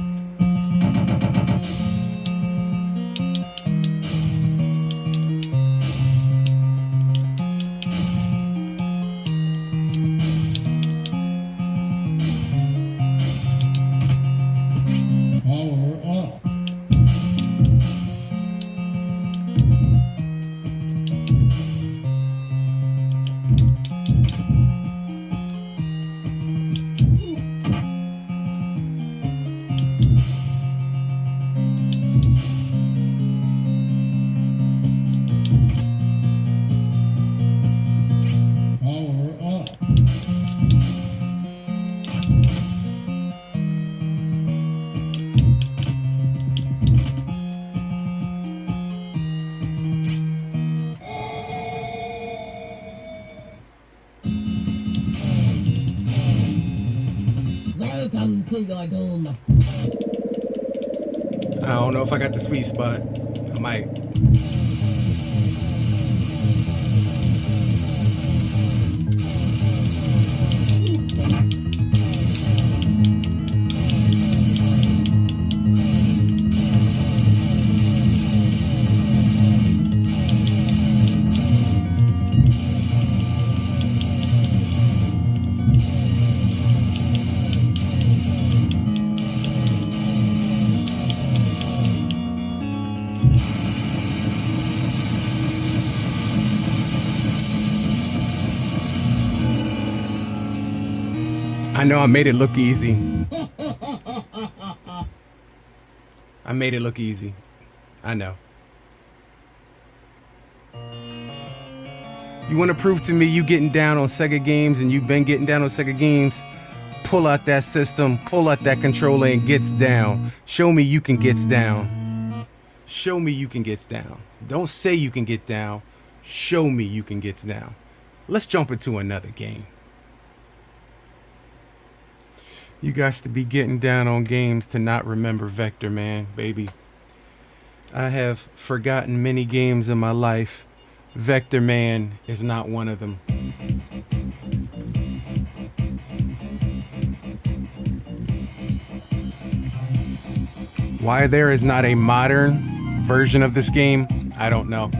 Power up. Power up. Welcome to your doom. I don't know if I got the sweet spot. I might. I know I made it look easy. I made it look easy. I know. You want to prove to me you getting down on Sega games and you've been getting down on Sega games? Pull out that system, pull out that controller and gets down. Show me you can get down. Show me you can get down. Don't say you can get down. Show me you can get down. Let's jump into another game. You guys to be getting down on games to not remember Vector Man, baby. I have forgotten many games in my life. Vector Man is not one of them. Why there is not a modern version of this game, I don't know.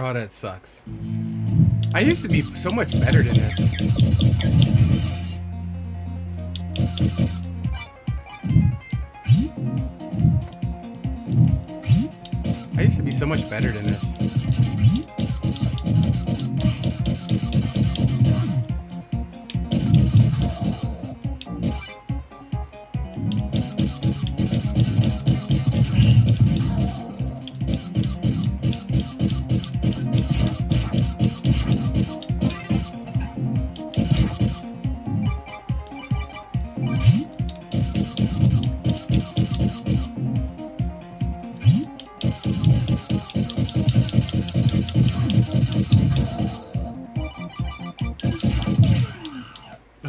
Oh, that sucks. I used to be so much better than this. I used to be so much better than this.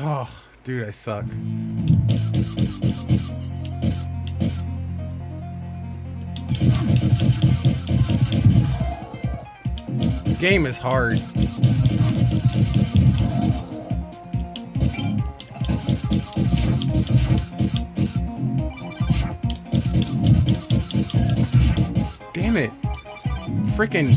Oh, dude, I suck. This game is hard. Damn it. Frickin'.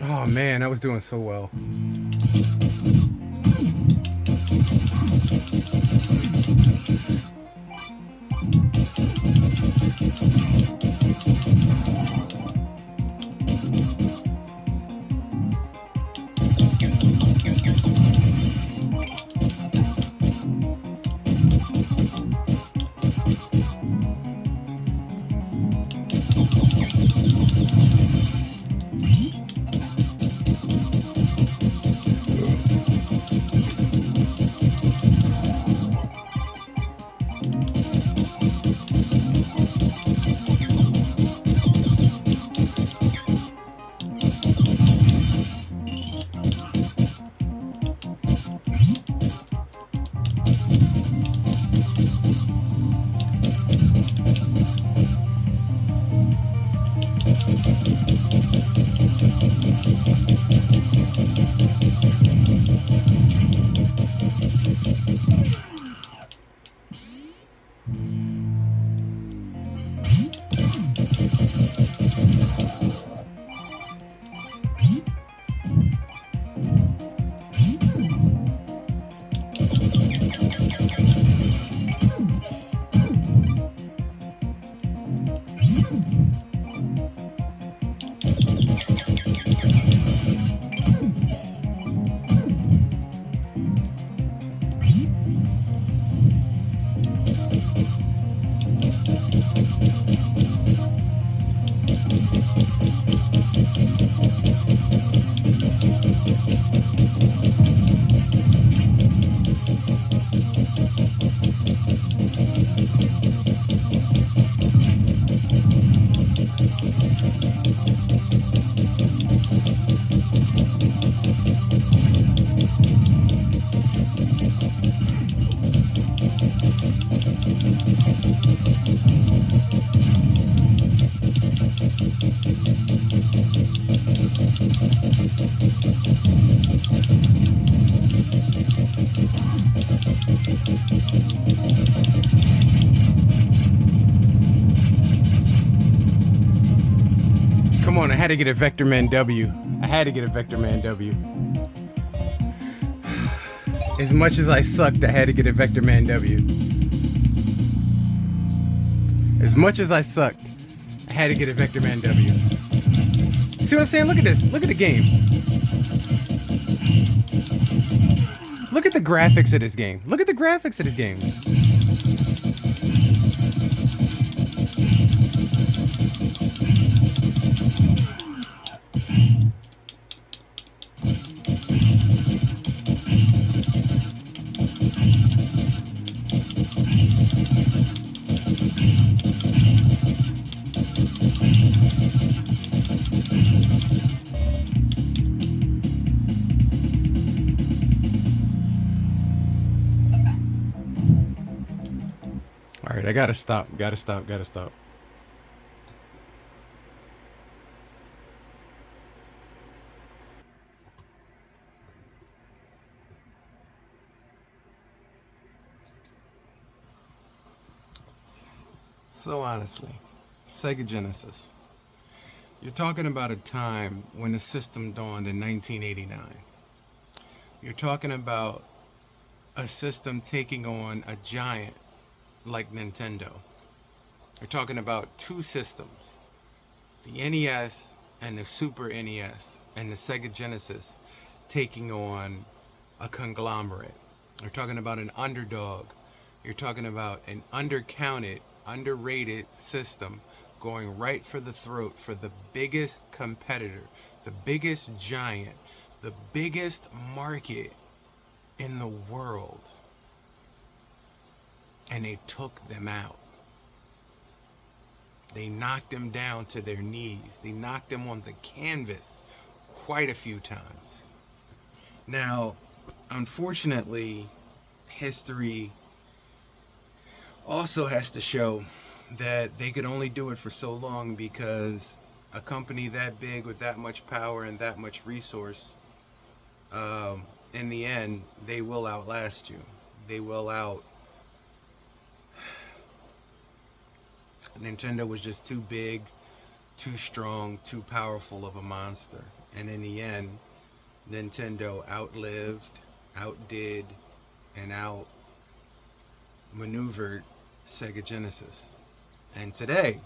Oh man, I was doing so well. Come on, I had to get a Vector Man W. I had to get a Vector Man W. As much as I sucked, I had to get a Vector Man W. As much as I sucked, I had to get a Vector Man W. See what I'm saying? Look at this. Look at the game. Look at the graphics of this game. Look at the graphics of this game. All right, I gotta stop. Gotta stop. Gotta stop. So honestly, Sega Genesis. You're talking about a time when the system dawned in 1989. You're talking about a system taking on a giant like Nintendo. You're talking about two systems, the NES and the Super NES, and the Sega Genesis taking on a conglomerate. You're talking about an underdog. You're talking about an undercounted, underrated system going right for the throat for the biggest competitor, the biggest giant, the biggest market in the world. And they took them out. They knocked them down to their knees. They knocked them on the canvas quite a few times. Now, unfortunately, history also has to show that they could only do it for so long, because a company that big with that much power and that much resource, in the end, they will outlast you. They will out. Nintendo was just too big, too strong, too powerful of a monster. And in the end, Nintendo outlived, outdid, and outmaneuvered Sega Genesis. And today,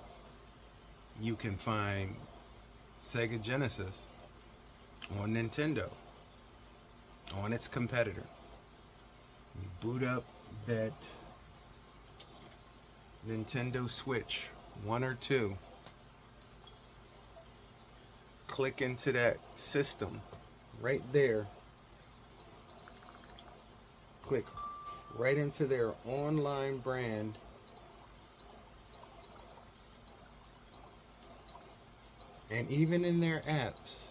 you can find Sega Genesis on Nintendo, on its competitor. You boot up that Nintendo Switch 1 or 2, click into that system right there, click right into their online brand, and even in their apps,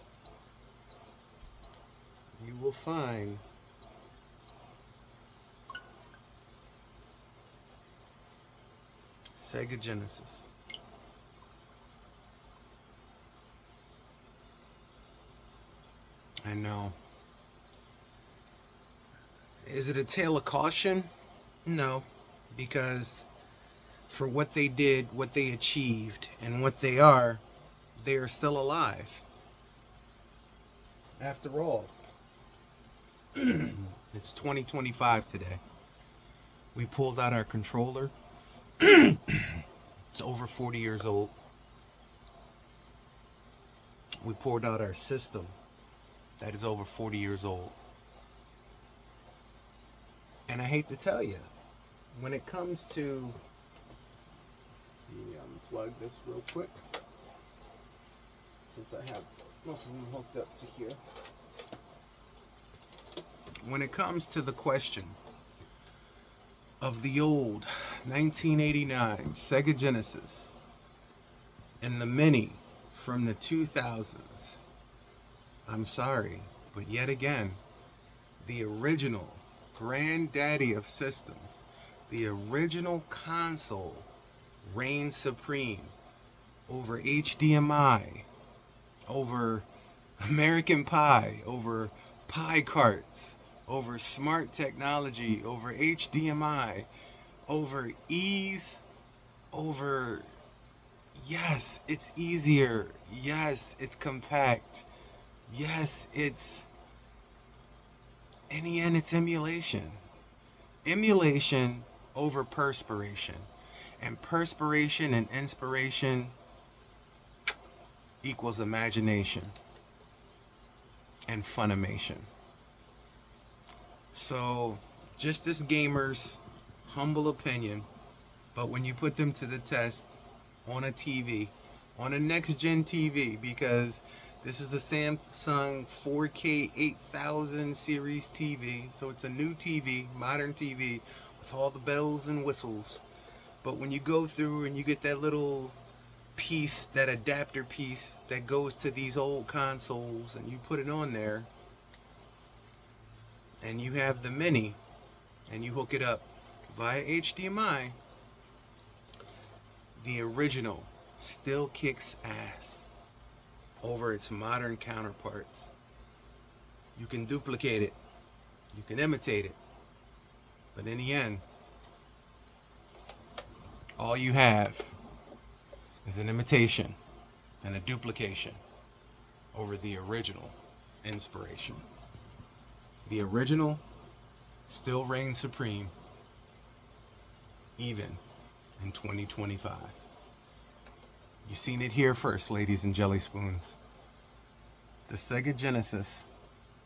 you will find Sega Genesis. I know. Is it a tale of caution? No, because for what they did, what they achieved, and what they are still alive. After all, it's 2025 today. We pulled out our controller. It's over 40 years old. We pulled out our system. That is over 40 years old. And I hate to tell you, when it comes to... Let me unplug this real quick, since I have most of them hooked up to here. When it comes to the question of the old 1989 Sega Genesis and the Mini from the 2000s, I'm sorry, but yet again, the original granddaddy of systems, the original console, reigns supreme over HDMI, over American Pi, over Pi carts, over smart technology, over HDMI, over ease, over, yes, it's easier, yes, it's compact, yes, it's, in the end, it's emulation. Emulation over perspiration. And perspiration and inspiration equals imagination and funimation. So, just this gamer's humble opinion, but when you put them to the test on a TV, on a next-gen TV, because this is the Samsung 4K 8000 series TV, so it's a new TV, modern TV, with all the bells and whistles. But when you go through and you get that little piece, that adapter piece that goes to these old consoles, and you put it on there, and you have the Mini, and you hook it up via HDMI, the original still kicks ass over its modern counterparts. You can duplicate it, you can imitate it, but in the end, all you have is an imitation and a duplication over the original inspiration. The original still reigns supreme, even in 2025. You seen it here first, ladies and jelly spoons. The Sega Genesis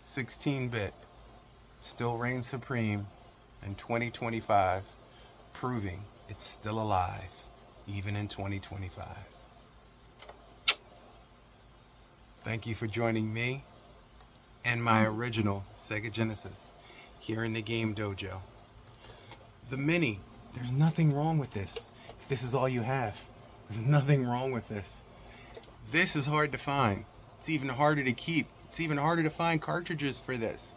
16-bit still reigns supreme in 2025, proving it's still alive, even in 2025. Thank you for joining me and my original Sega Genesis here in the Game Dojo. The Mini, there's nothing wrong with this. If this is all you have, there's nothing wrong with this. This is hard to find. It's even harder to keep. It's even harder to find cartridges for this.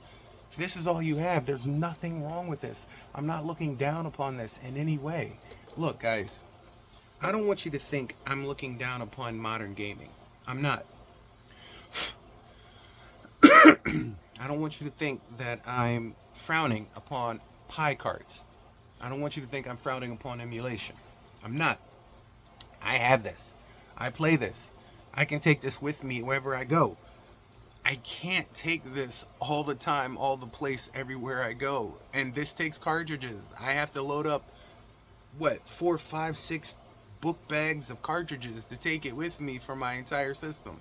If this is all you have, there's nothing wrong with this. I'm not looking down upon this in any way. Look, guys, I don't want you to think I'm looking down upon modern gaming. I'm not. I don't want you to think that I'm frowning upon Pi carts. I don't want you to think I'm frowning upon emulation. I'm not. I have this. I play this. I can take this with me wherever I go. I can't take this all the time, all the place, everywhere I go. And this takes cartridges. I have to load up, 4, 5, 6 book bags of cartridges to take it with me for my entire system.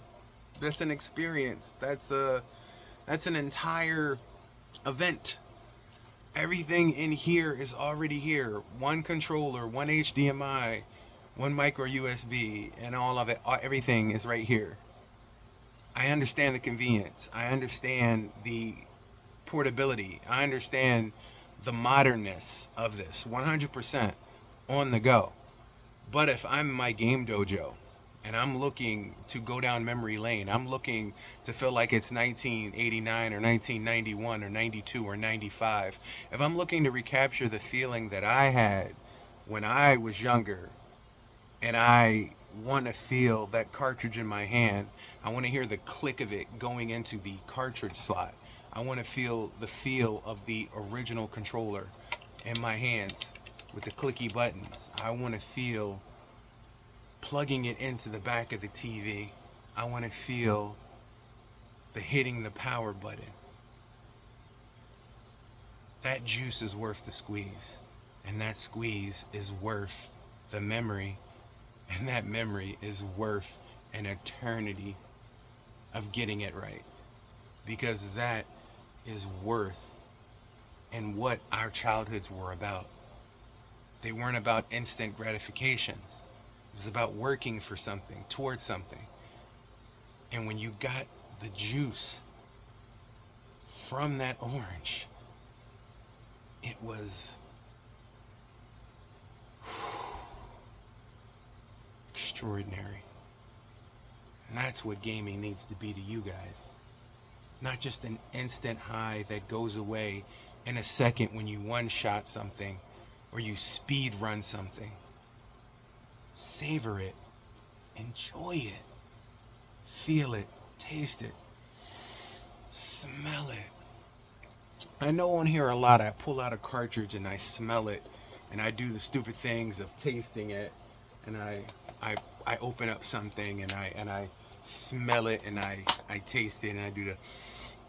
That's an experience. That's an entire event. Everything in here is already here. One controller, one HDMI, one micro USB, and all of it, everything is right here. I understand the convenience. I understand the portability. I understand the modernness of this, 100% on the go. But if I'm in my game dojo and I'm looking to go down memory lane, I'm looking to feel like it's 1989 or 1991 or 92 or 95, if I'm looking to recapture the feeling that I had when I was younger And I want to feel that cartridge in my hand. I want to hear the click of it going into the cartridge slot. I want to feel the feel of the original controller in my hands with the clicky buttons. I want to feel plugging it into the back of the TV. I want to feel the hitting the power button. That juice is worth the squeeze. And that squeeze is worth the memory. And that memory is worth an eternity of getting it right. Because that is worth and what our childhoods were about. They weren't about instant gratifications. It was about working for something, towards something. And when you got the juice from that orange, it was extraordinary. And that's what gaming needs to be to you guys. Not just an instant high that goes away in a second when you one-shot something or you speed run something. Savor it. Enjoy it. Feel it. Taste it. Smell it. I know on here a lot, I pull out a cartridge and I smell it and I do the stupid things of tasting it, and I open up something and I smell it and I taste it and I do the,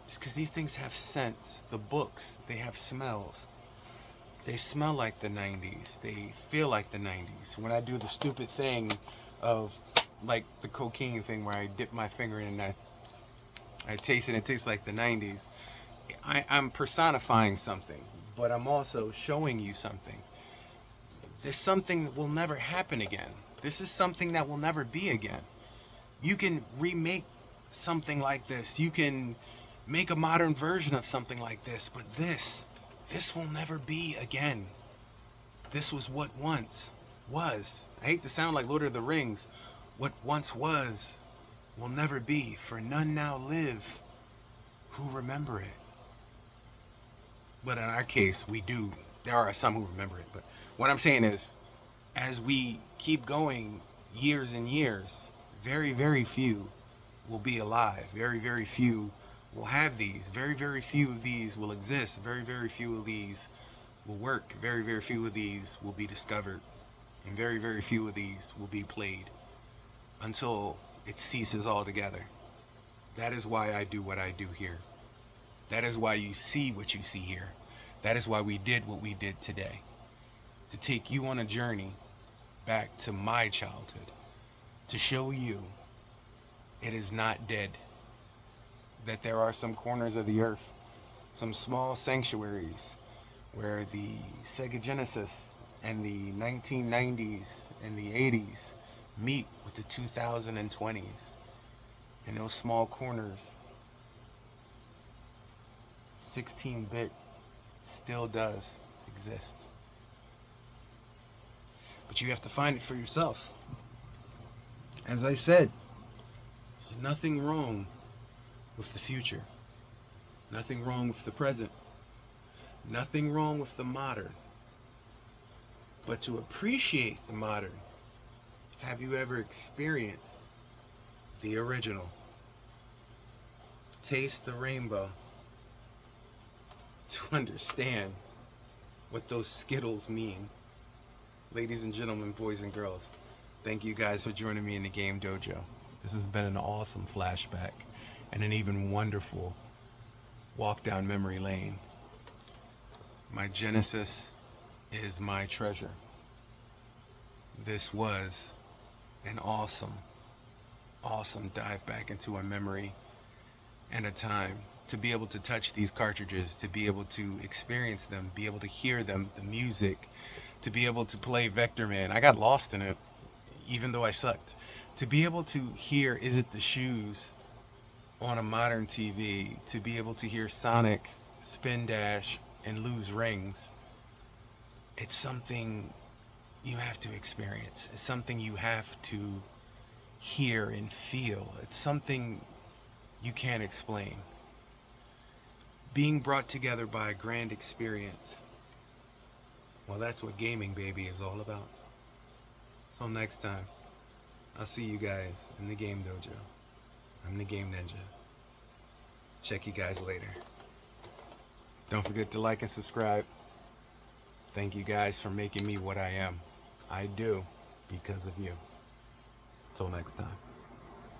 it's because these things have scents. The books, they have smells. They smell like the 90s. They feel like the 90s. When I do the stupid thing of like the cocaine thing where I dip my finger in and I taste it and it tastes like the 90s. I'm personifying something, but I'm also showing you something. There's something that will never happen again. This is something that will never be again. You can remake something like this. You can make a modern version of something like this, but this will never be again. This was what once was. I hate to sound like Lord of the Rings. What once was will never be, for none now live who remember it. But in our case, we do. There are some who remember it. But what I'm saying is, as we keep going years and years, very, very few will be alive. Very, very few will have these. Very, very few of these will exist. Very, very few of these will work. Very, very few of these will be discovered. And very, very few of these will be played until it ceases altogether. That is why I do what I do here. That is why you see what you see here. That is why we did what we did today. To take you on a journey back to my childhood. To show you it is not dead. That there are some corners of the earth, some small sanctuaries where the Sega Genesis and the 1990s and the 80s meet with the 2020s. In those small corners, 16-bit still does exist. But you have to find it for yourself. As I said, there's nothing wrong with the future. Nothing wrong with the present. Nothing wrong with the modern. But to appreciate the modern, have you ever experienced the original? Taste the rainbow to understand what those Skittles mean. Ladies and gentlemen, boys and girls, thank you guys for joining me in the Game Dojo. This has been an awesome flashback and an even wonderful walk down memory lane. My Genesis is my treasure. This was an awesome, awesome dive back into a memory and a time. To be able to touch these cartridges, to be able to experience them, be able to hear them, the music, to be able to play Vector Man. I got lost in it, even though I sucked. To be able to hear Is It the Shoes on a modern TV, to be able to hear Sonic spin dash and lose rings, it's something you have to experience. It's something you have to hear and feel. It's something you can't explain. Being brought together by a grand experience. Well, that's what gaming, baby, is all about. It's Till next time, I'll see you guys in the game dojo. I'm the Game Ninja. Check you guys later. Don't forget to like and subscribe. Thank you guys for making me what I am. I do because of you. Till next time.